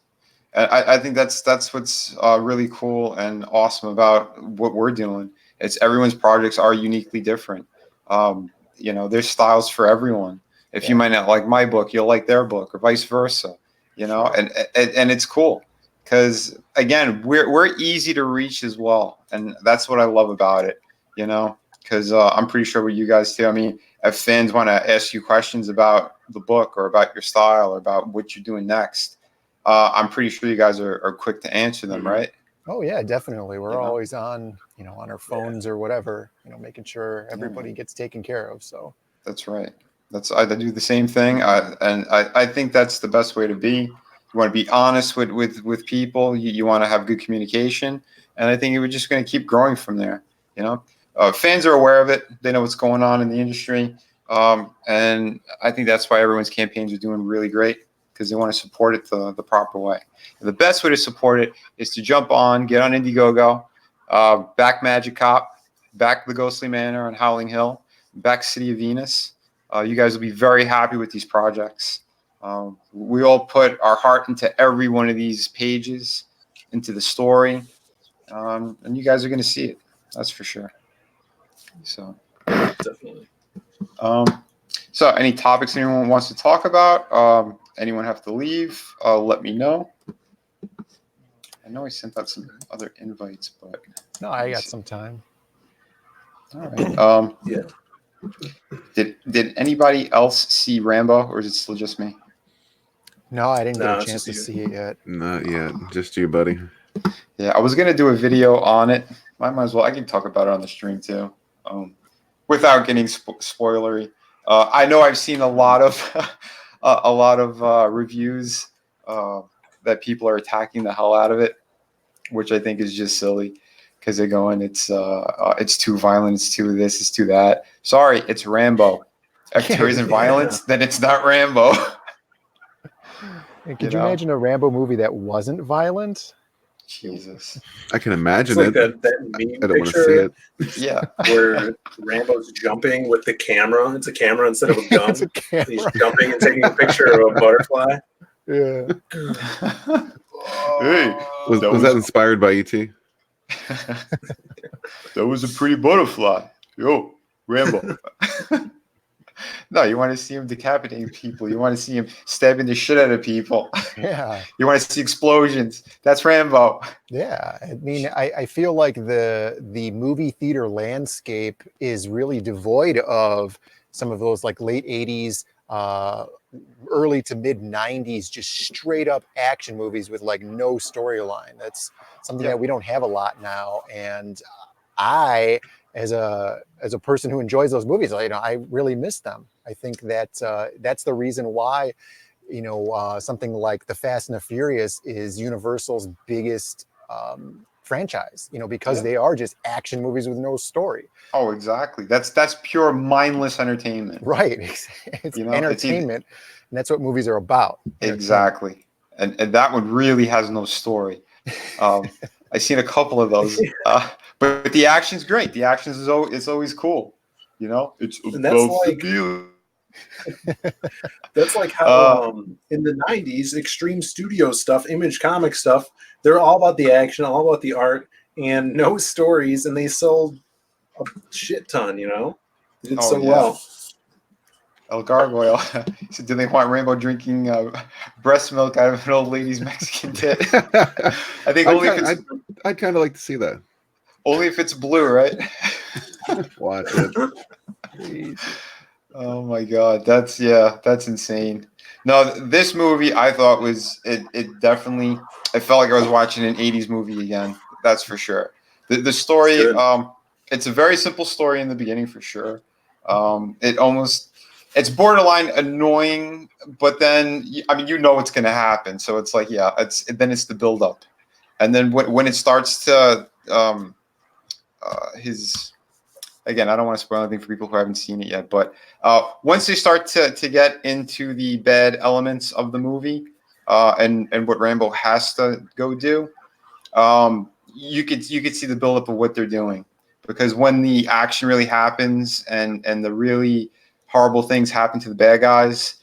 I think that's what's really cool and awesome about what we're doing. It's everyone's projects are uniquely different. There's styles for everyone. If you might not like my book, you'll like their book, or vice versa. And it's cool because again, we're easy to reach as well, and that's what I love about it. Because I'm pretty sure what you guys do. I mean, if fans want to ask you questions about the book or about your style or about what you're doing next, I'm pretty sure you guys are quick to answer them, right? oh yeah, definitely. We're You know? always on our phones or whatever, making sure everybody gets taken care of. So That's right. I do the same thing, and I think that's the best way to be. You want to be honest with people. You want to have good communication, and I think we're just going to keep growing from there. Fans are aware of it. They know what's going on in the industry, and I think that's why everyone's campaigns are doing really great because they want to support it the proper way. And the best way to support it is to jump on, get on Indiegogo, back Magic Cop, back the Ghostly Manor on Howling Hill, back City of Venus. You guys will be very happy with these projects. We all put our heart into every one of these pages, into the story, and you guys are going to see it. That's for sure. So, Definitely. So any topics anyone wants to talk about? Anyone have to leave? Let me know. I know I sent out some other invites, but no, I got some time. all right. Yeah. Did anybody else see Rambo, or is it still just me? No, I didn't No, get a it's chance to just see it yet. Not yet. Just you, buddy. Yeah, I was gonna do a video on it. I might as well. I can talk about it on the stream too, without getting spoilery. I know I've seen a lot of reviews that people are attacking the hell out of it, which I think is just silly because they're going, it's too violent, it's too this, it's too that. Sorry, it's Rambo. If there isn't violence, then it's not Rambo. Could you imagine a Rambo movie that wasn't violent? Jesus. I can It's imagine like it. that meme I don't want to see picture it. Yeah. where Rambo's jumping with the camera. It's a camera instead of a gun. It's a camera. He's jumping and taking a picture of a butterfly. Yeah. Hey, Was that inspired by E.T.? that was a pretty butterfly. Yo, Rambo. No, you want to see him decapitating people. You want to see him stabbing the shit out of people. Yeah. You want to see explosions. That's Rambo. Yeah. I mean, I feel like the movie theater landscape is really devoid of some of those like late 80s, early to mid 90s, just straight up action movies with like no storyline. That's something that we don't have a lot now. And I, as a person who enjoys those movies, I really miss them. I think that that's the reason why, something like The Fast and the Furious is Universal's biggest franchise, because they are just action movies with no story. Oh, exactly. That's pure mindless entertainment. Right. It's entertainment, and that's what movies are about. Exactly. And that one really has no story. I've seen a couple of those, but the action's great. The action is always cool. It's And that's above like- the view. That's like how in the 90s, Extreme Studio stuff, Image Comic stuff, they're all about the action, all about the art, and no stories, and they sold a shit ton, They did so well. El Gargoyle. So do they want Rainbow drinking breast milk out of an old lady's Mexican tit? I think I'd kind of like to see that. only if it's blue, right? Watch it. Oh my God, that's insane. No, this movie I thought was it definitely. I felt like I was watching an '80s movie again. That's for sure. The story, it's a very simple story in the beginning for sure. It's borderline annoying, but then I mean you know what's going to happen, so it's like it's the build up, and then when it starts to his again, I don't want to spoil anything for people who haven't seen it yet, but once they start to get into the bad elements of the movie and what Rambo has to go do, you could see the buildup of what they're doing, because when the action really happens and the really horrible things happen to the bad guys,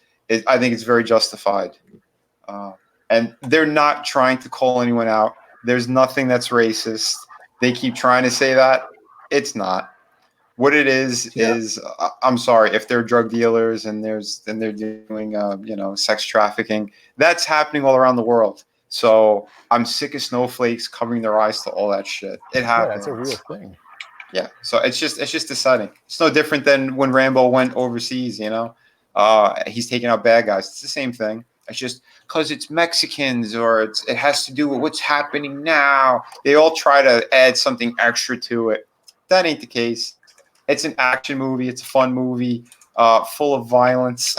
I think it's very justified, and they're not trying to call anyone out. There's nothing that's racist. They keep trying to say that it's not. What it is I'm sorry if they're drug dealers and they're doing sex trafficking. That's happening all around the world. So I'm sick of snowflakes covering their eyes to all that shit. It happens. Yeah, it's a real thing. Yeah. So it's just deciding. It's no different than when Rambo went overseas. He's taking out bad guys. It's the same thing. It's just because it's Mexicans or it has to do with what's happening now. They all try to add something extra to it. That ain't the case. It's an action movie. It's a fun movie, full of violence,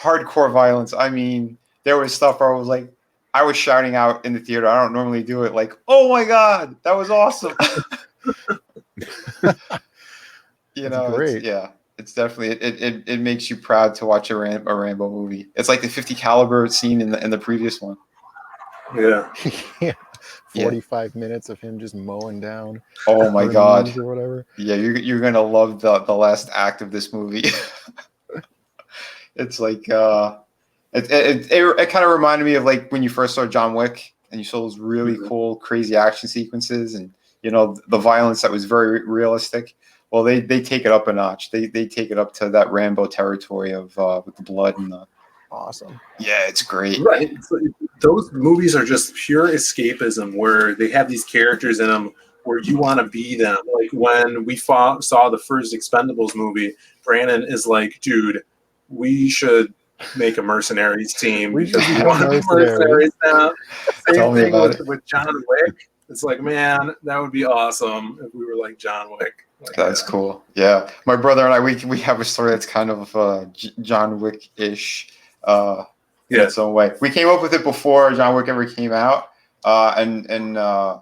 hardcore violence. I mean, there was stuff where I was shouting out in the theater. I don't normally do it. Like, oh my God, that was awesome. Great. It's definitely, it makes you proud to watch a Rambo movie. It's like the 50 caliber scene in the previous one. Yeah. Yeah. 45 minutes of him just mowing down. Oh my God. Or whatever. Yeah, you're gonna love the last act of this movie. It's like it kind of reminded me of like when you first saw John Wick and you saw those really cool, crazy action sequences and the violence that was very realistic. Well, they take it up a notch. They take it up to that Rambo territory of with the blood and the. Awesome. Yeah, it's great. Right. So those movies are just pure escapism where they have these characters in them where you want to be them. Like when we saw the first Expendables movie, Brandon is like, dude, we should make a mercenaries team because we want to be mercenaries now. Same thing with John Wick. It's like, man, that would be awesome if we were like John Wick. That's cool. Yeah. My brother and I, we have a story that's kind of John Wick-ish. In its own way. We came up with it before John Wick ever came out, and my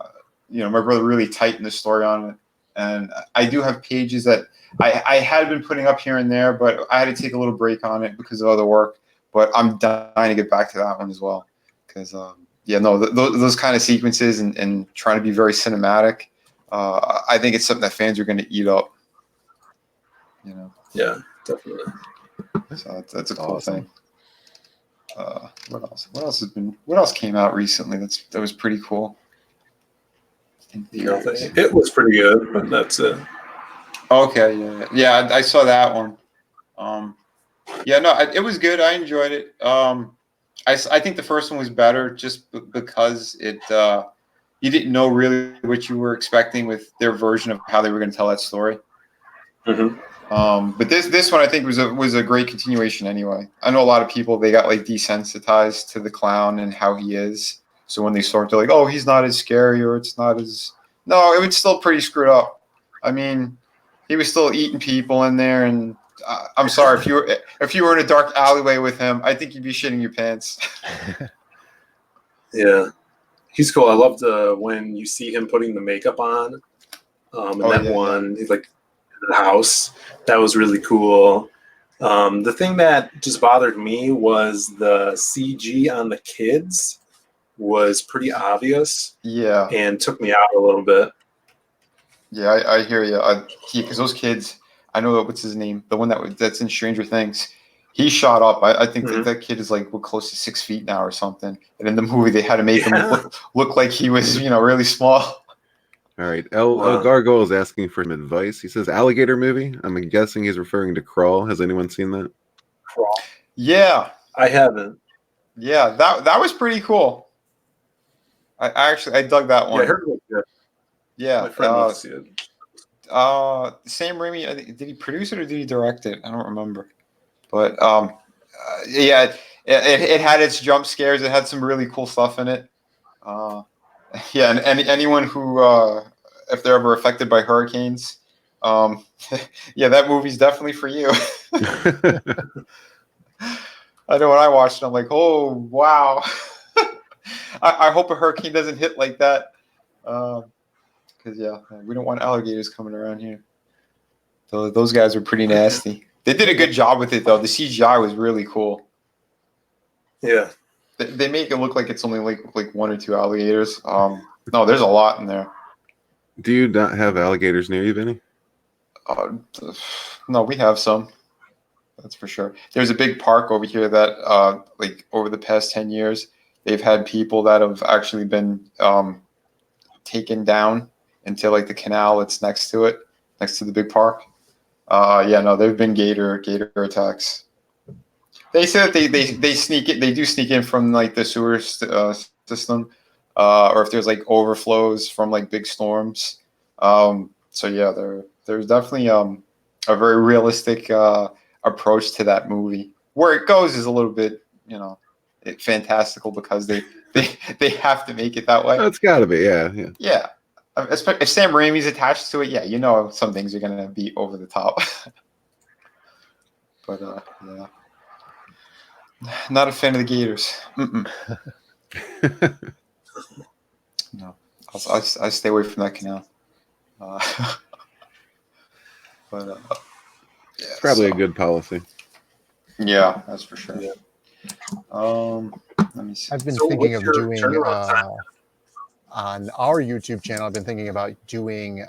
brother really tightened the story on it. And I do have pages that I had been putting up here and there, but I had to take a little break on it because of other work. But I'm dying to get back to that one as well, because those kind of sequences and trying to be very cinematic. I think it's something that fans are going to eat up. Yeah, definitely. So that's a cool thing. What else? What else came out recently? That was pretty cool. Nothing. It was pretty good, but that's it. Okay, yeah, I saw that one. It was good. I enjoyed it. I think the first one was better just because it you didn't know really what you were expecting with their version of how they were going to tell that story. Mm-hmm. But this one I think was a great continuation anyway. I know a lot of people, they got like desensitized to the clown and how he is. So when they saw it, they're like, oh, he's not as scary, or it's not as. No, it was still pretty screwed up. I mean, he was still eating people in there, and I'm sorry if you were in a dark alleyway with him, I think you'd be shitting your pants. Yeah, he's cool. I loved when you see him putting the makeup on. He's like in the house. That was really cool. The thing that just bothered me was the CG on the kids was pretty obvious. Yeah, and took me out a little bit. Yeah, I hear you. Because those kids, I know what's his name, the one that's in Stranger Things. He shot up. I think that kid is like close to 6 feet now or something. And in the movie, they had to make him look like he was, really small. All right. Gargoyle is asking for some advice. He says, alligator movie. I'm guessing he's referring to Crawl. Has anyone seen that? Crawl? Yeah. I haven't. Yeah, that was pretty cool. I dug that one. Yeah, I heard it was good. Yeah. My friend loves it. Sam Raimi, did he produce it or did he direct it? I don't remember. But it had its jump scares. It had some really cool stuff in it. And anyone who, if they're ever affected by hurricanes, Yeah, that movie's definitely for you. I know when I watched it, I'm like, oh wow. I hope a hurricane doesn't hit like that. Because yeah, we don't want alligators coming around here. So those guys were pretty nasty. They did a good job with it though. The CGI was really cool. Yeah. They make it look like it's only like one or two alligators. No, there's a lot in there. Do you not have alligators near you, Vinny? Uh, no, we have some. That's for sure. There's a big park over here that, like, over the past 10 years, they've had people that have actually been taken down into like the canal that's next to it, next to the big park. Yeah, no, there've been gator attacks. They say that they sneak it. They do sneak in from like the sewer system, or if there's like overflows from like big storms. So yeah, there's definitely a very realistic approach to that movie. Where it goes is a little bit, fantastical because they have to make it that way. It's got to be, yeah. Yeah. If Sam Raimi's attached to it, yeah, some things are gonna be over the top. But yeah, not a fan of the Gators. No, I stay away from that canal. But yeah, It's probably a good policy. Yeah, that's for sure. Yeah. Let me see. I've been So thinking what's of your doing turnaround time? on our YouTube channel. I've been thinking about doing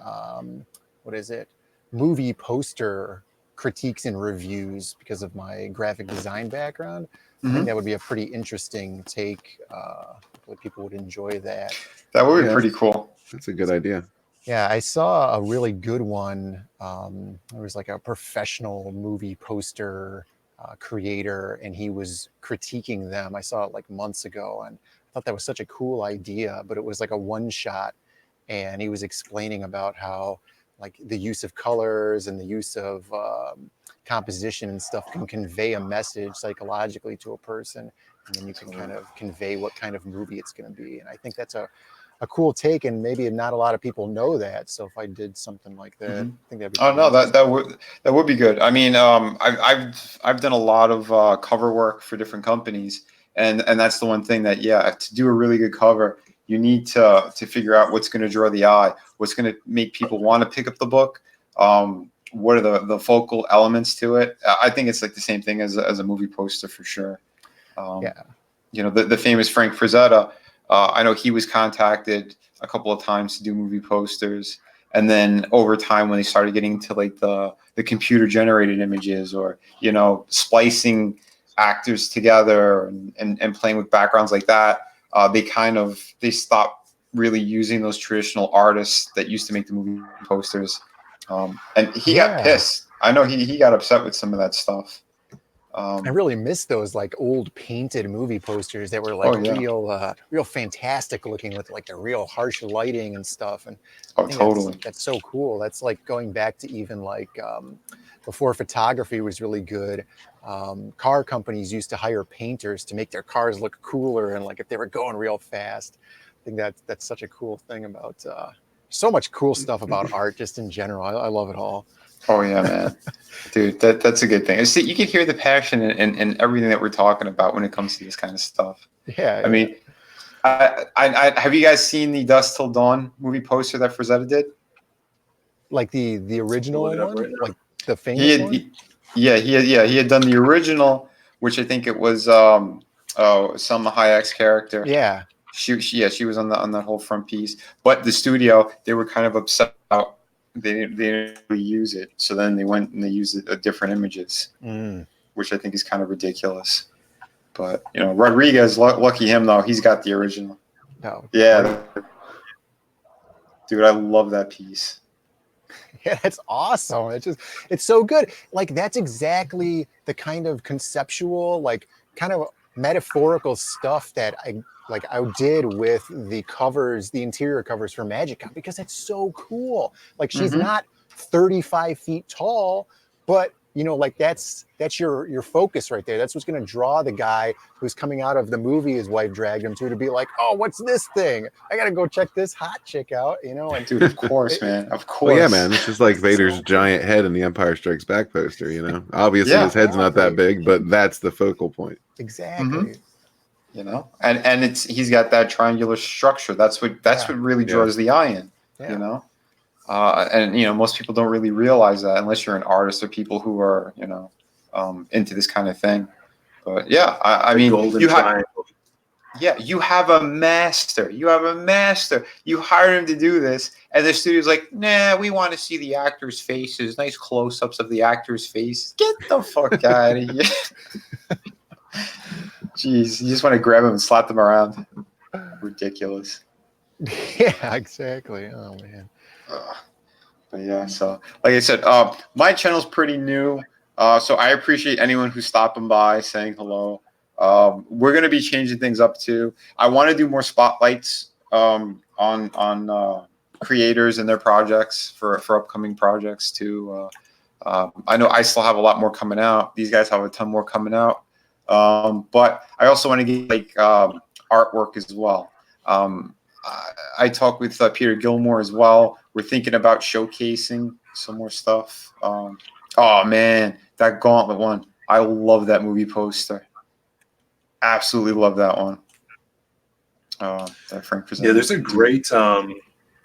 movie poster critiques and reviews because of my graphic design background. I think that would be a pretty interesting take. Hopefully people would enjoy that. That would be Yeah. pretty cool. That's a good idea. Yeah, I saw a really good one. There was like a professional movie poster creator, and he was critiquing them. I saw it like months ago, and I thought that was such a cool idea, but it was like a one shot, and he was explaining about how like the use of colors and the use of composition and stuff can convey a message psychologically to a person, and then you can kind of convey what kind of movie it's going to be. And I think that's a cool take, and maybe not a lot of people know that. So if I did something like that, I think that'd be. Oh no, that would be good. I mean, I've done a lot of cover work for different companies, and that's the one thing that to do a really good cover, you need to figure out what's going to draw the eye, what's going to make people want to pick up the book. What are the focal elements to it? I think it's like the same thing as a movie poster for sure. The famous Frank Frazetta. I know he was contacted a couple of times to do movie posters, and then over time when they started getting to like the computer generated images, or splicing actors together and playing with backgrounds like that, they stopped really using those traditional artists that used to make the movie posters, and he got pissed. I know he got upset with some of that stuff. I really miss those like old painted movie posters that were like real fantastic looking with like the real harsh lighting and stuff. And I think totally. that's so cool. That's like going back to even like before photography was really good. Car companies used to hire painters to make their cars look cooler, and like if they were going real fast. I think that's such a cool thing about so much cool stuff about art just in general. I love it all. Oh yeah, man, dude, that's a good thing. See, you can hear the passion in everything that we're talking about when it comes to this kind of stuff. Yeah, I mean, I have you guys seen the Dusk Till Dawn movie poster that Frazetta did? Like the original one, like the famous one. He had done the original, which I think it was Selma Hayek's character. Yeah, she was on that whole front piece, but the studio, they were kind of upset about. They didn't really use it, so then they went and they used different images, which I think is kind of ridiculous. But Rodriguez, lucky him though, he's got the original. No, yeah, dude, I love that piece. Yeah, that's awesome. It's so good. Like that's exactly the kind of conceptual, like kind of metaphorical stuff that I did with the covers, the interior covers for Magic, because it's so cool. Like she's not 35 feet tall, but you know, like that's your focus right there. That's what's going to draw the guy who's coming out of the movie his wife dragged him to be like, oh, what's this thing? I got to go check this hot chick out, you know? And Dude, of course, man. Of course. Well, yeah, man. It's just like Vader's giant head in the Empire Strikes Back poster, you know? Obviously, Yeah. his head's not that big, but that's the focal point. Exactly. You know, and he's got that triangular structure. That's what really draws the eye in. Yeah. You know, and you know, most people don't really realize that unless you're an artist or people who are, you know, into this kind of thing. But yeah, I mean, you have a master. You have a master. You hired him to do this, and the studio's like, nah, we want to see the actors' faces, nice close-ups of the actors' faces. Get the fuck out of here. Jeez, you just want to grab them and slap them around. Ridiculous. Yeah, exactly. Oh man. But yeah, so like I said, my channel's pretty new, so I appreciate anyone who's stopping by, saying hello. We're gonna be changing things up too. I want to do more spotlights on creators and their projects for upcoming projects too. I know I still have a lot more coming out. These guys have a ton more coming out. But I also want to get like artwork as well. I talked with Peter Gilmore as well. We're thinking about showcasing some more stuff. Oh man, that Gauntlet one. I love that movie poster. Absolutely love that one. That Frank Frazetta. Yeah, there's a great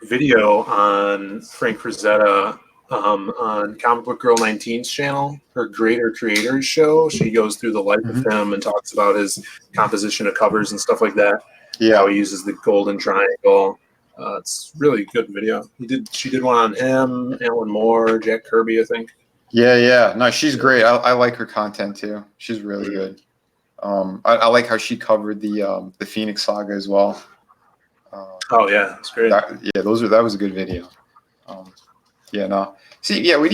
video on Frank Frazetta on Comic Book Girl 19's channel, her Greater Creators show. She goes through the life of him and talks about his composition of covers and stuff like that. Yeah, how he uses the golden triangle. It's really good video. She did one on him, Alan Moore, Jack Kirby, I think. Yeah. No, she's great. I like her content too. She's really good. I like how she covered the Phoenix Saga as well. Oh yeah, it's great. That was a good video. Yeah, no. See, yeah, we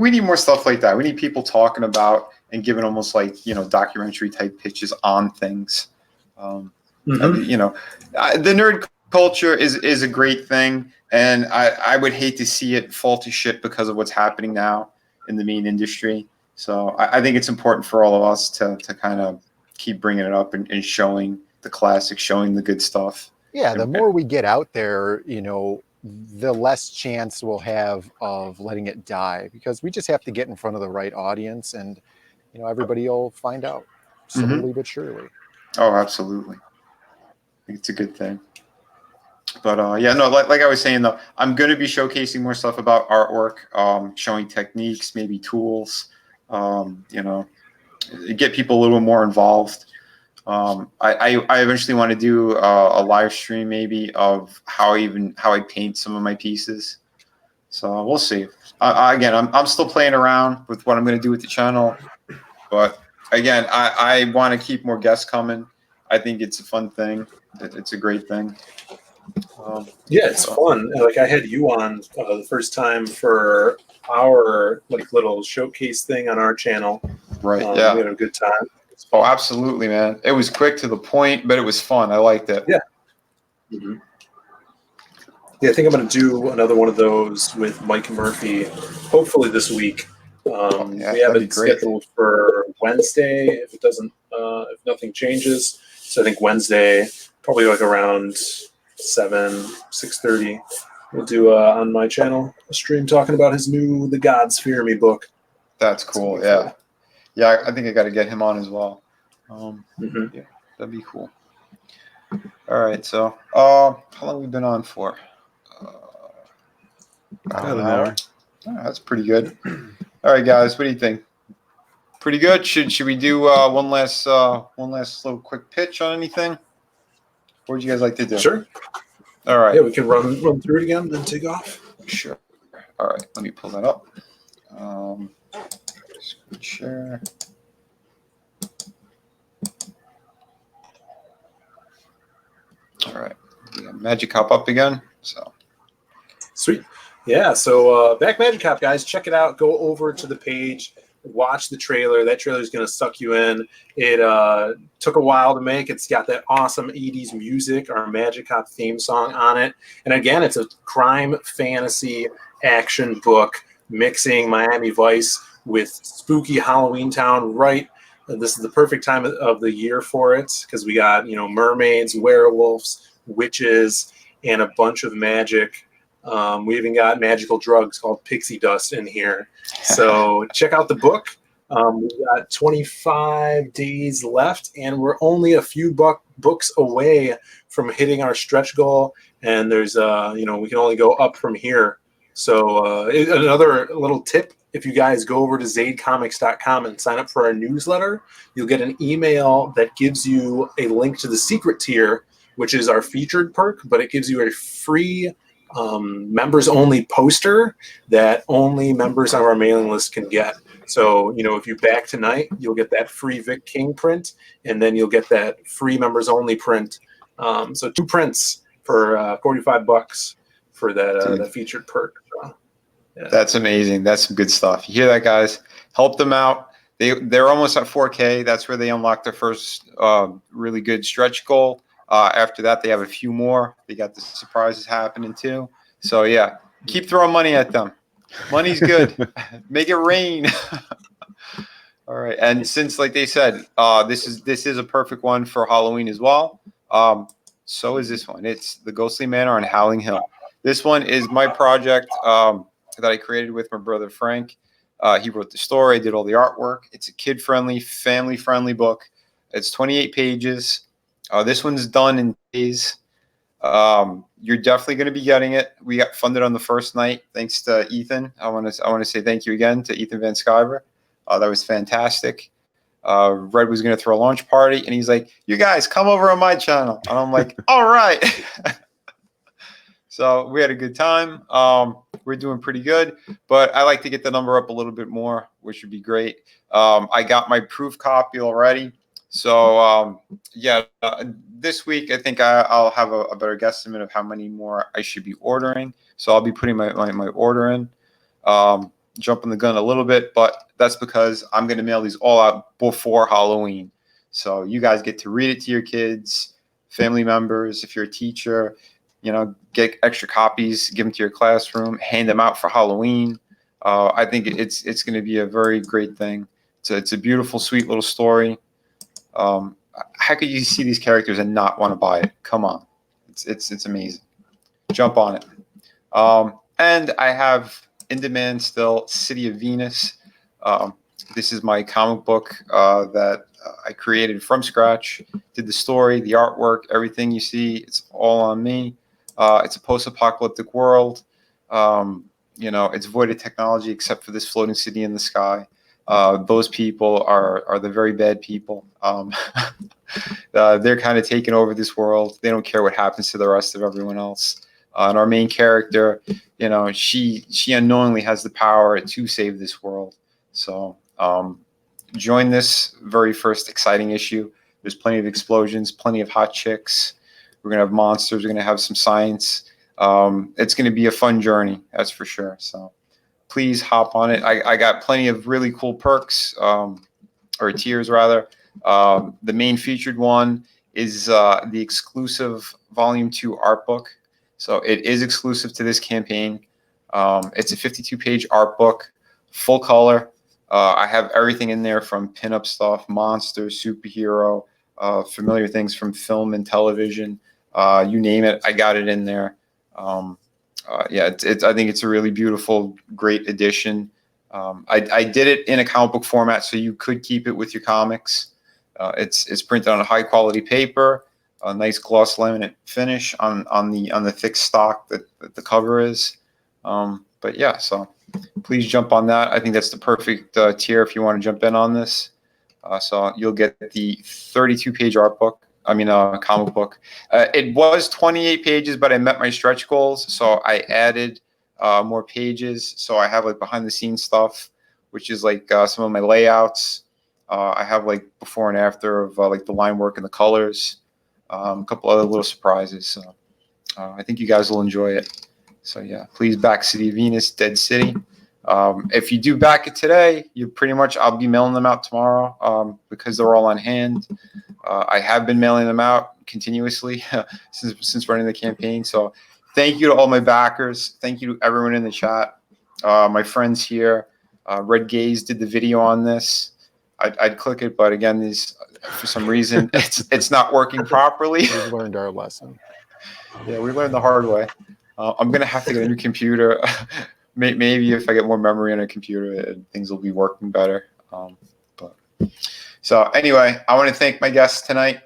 need more stuff like that. We need people talking about and giving almost like, you know, documentary type pitches on things. You know, the nerd culture is a great thing, and I would hate to see it fall to shit because of what's happening now in the main industry. So I think it's important for all of us to kind of keep bringing it up and showing the classics, showing the good stuff. Yeah, the more we get out there, you know, the less chance we'll have of letting it die, because we just have to get in front of the right audience, and you know, everybody will find out slowly but surely. Oh, absolutely. I think it's a good thing. But yeah, no, like I was saying though, I'm going to be showcasing more stuff about artwork, showing techniques, maybe tools, you know, get people a little more involved. I eventually want to do a live stream maybe of how I paint some of my pieces. So we'll see. Again, I'm still playing around with what I'm going to do with the channel, but again, I want to keep more guests coming. I think it's a fun thing. It's a great thing. Yeah, it's fun. Like I had you on the first time for our like little showcase thing on our channel. Right. Yeah. We had a good time. Oh, absolutely, man. It was quick to the point, but it was fun. I liked it. Yeah. Mm-hmm. Yeah, I think I'm going to do another one of those with Mike Murphy, hopefully this week. We have it scheduled for Wednesday if it doesn't, if nothing changes. So I think Wednesday, probably like around 6:30, we'll do on my channel a stream talking about his new The Gods Fear Me book. That's cool. Yeah. Yeah, I think I got to get him on as well. Yeah, that'd be cool. All right, so how long have we been on for? About an hour. Oh, that's pretty good. All right, guys, what do you think? Pretty good. Should we do one last little quick pitch on anything? What would you guys like to do? Sure. All right. Yeah, we can run through it again and then take off. Sure. All right, let me pull that up. Screen share. All right, we got Magic Hop up again. So sweet. Yeah, so back Magic Hop, guys, check it out. Go over to the page, watch the trailer. That trailer is going to suck you in. It took a while to make. It's got that awesome 80s music, our Magic Hop theme song on it. And again, it's a crime fantasy action book mixing Miami Vice with spooky Halloween Town. Right, this is the perfect time of the year for it because we got mermaids, werewolves, witches, and a bunch of magic. We even got magical drugs called pixie dust in here. So check out the book. We've got 25 days left, and we're only a few books away from hitting our stretch goal. And there's, we can only go up from here. So another little tip, if you guys go over to zadecomics.com and sign up for our newsletter, you'll get an email that gives you a link to the secret tier, which is our featured perk, but it gives you a free members only poster that only members on our mailing list can get. So, if you back tonight, you'll get that free Vic King print, and then you'll get that free members only print. So 2 prints for $45 for that featured perk. So, yeah. That's amazing. That's some good stuff. You hear that, guys? Help them out. They're almost at 4K. That's where they unlock their first really good stretch goal. After that, they have a few more. They got the surprises happening too. So yeah, keep throwing money at them. Money's good. Make it rain. All right. And since, like they said, this is a perfect one for Halloween as well. So is this one. It's the Ghostly Manor on Howling Hill. This one is my project that I created with my brother Frank. He wrote the story, did all the artwork. It's a kid-friendly, family-friendly book. It's 28 pages. This one's done in days. You're definitely going to be getting it. We got funded on the first night, thanks to Ethan. I want to say thank you again to Ethan Van Skyver. That was fantastic. Red was going to throw a launch party, and he's like, "You guys come over on my channel," and I'm like, "All right." So we had a good time. We're doing pretty good, but I like to get the number up a little bit more, which would be great. I got my proof copy already. So this week I think I'll have a better guesstimate of how many more I should be ordering. So I'll be putting my order in, jumping the gun a little bit, but that's because I'm going to mail these all out before Halloween. So you guys get to read it to your kids, family members. If you're a teacher, get extra copies, give them to your classroom, hand them out for Halloween. I think it's going to be a very great thing. It's a beautiful, sweet little story. How could you see these characters and not want to buy it? Come on. It's amazing. Jump on it. And I have in demand still City of Venus. This is my comic book that I created from scratch. Did the story, the artwork, everything you see. It's all on me. It's a post-apocalyptic world. It's void of technology except for this floating city in the sky. Those people are the very bad people. They're kind of taking over this world. They don't care what happens to the rest of everyone else. And our main character, she unknowingly has the power to save this world. So join this very first exciting issue. There's plenty of explosions, plenty of hot chicks. We're going to have monsters. We're going to have some science. It's going to be a fun journey, that's for sure. So please hop on it. I got plenty of really cool perks, or tiers rather. The main featured one is the exclusive Volume 2 art book. So it is exclusive to this campaign. It's a 52-page art book, full color. I have everything in there from pinup stuff, monsters, superhero, familiar things from film and television. You name it, I got it in there. I think it's a really beautiful, great addition. I did it in a comic book format, so you could keep it with your comics. It's printed on a high quality paper, a nice gloss laminate finish on the thick stock that the cover is. So please jump on that. I think that's the perfect tier if you want to jump in on this. So you'll get the 32-page art book. Comic book. It was 28 pages, but I met my stretch goals, so I added more pages. So I have like behind the scenes stuff, which is like some of my layouts. I have like before and after of like the line work and the colors. A couple other little surprises. So I think you guys will enjoy it. So yeah, please back City of Venus, Dead City. If you do back it today, I'll be mailing them out tomorrow because they're all on hand. I have been mailing them out continuously since running the campaign. So thank you to all my backers. Thank you to everyone in the chat, my friends here. Red Gaze did the video on this. I'd click it, but again, these for some reason it's not working properly. We've learned our lesson. Yeah, we learned the hard way. I'm gonna have to get a new computer. Maybe if I get more memory on a computer, things will be working better. So anyway, I want to thank my guests tonight.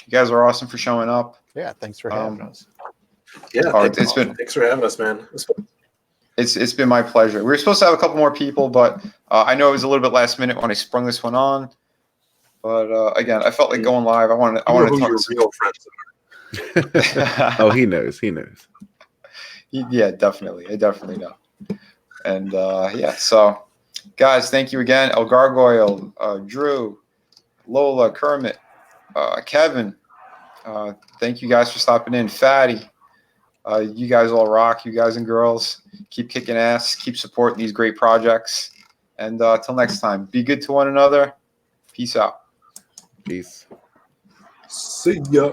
You guys are awesome for showing up. Yeah, thanks for having us. Yeah, Thanks for having us, man. It's been my pleasure. We were supposed to have a couple more people, but I know it was a little bit last minute when I sprung this one on. But again, I felt like going live. I wanted to talk your to real friends are. Oh, he knows. He knows. Yeah, definitely. I definitely know. And yeah, so guys, thank you again. El Gargoyle, Drew, Lola, Kermit, Kevin. Thank you guys for stopping in. Fatty, you guys all rock. You guys and girls, keep kicking ass. Keep supporting these great projects. And till next time, be good to one another. Peace out. Peace. See ya.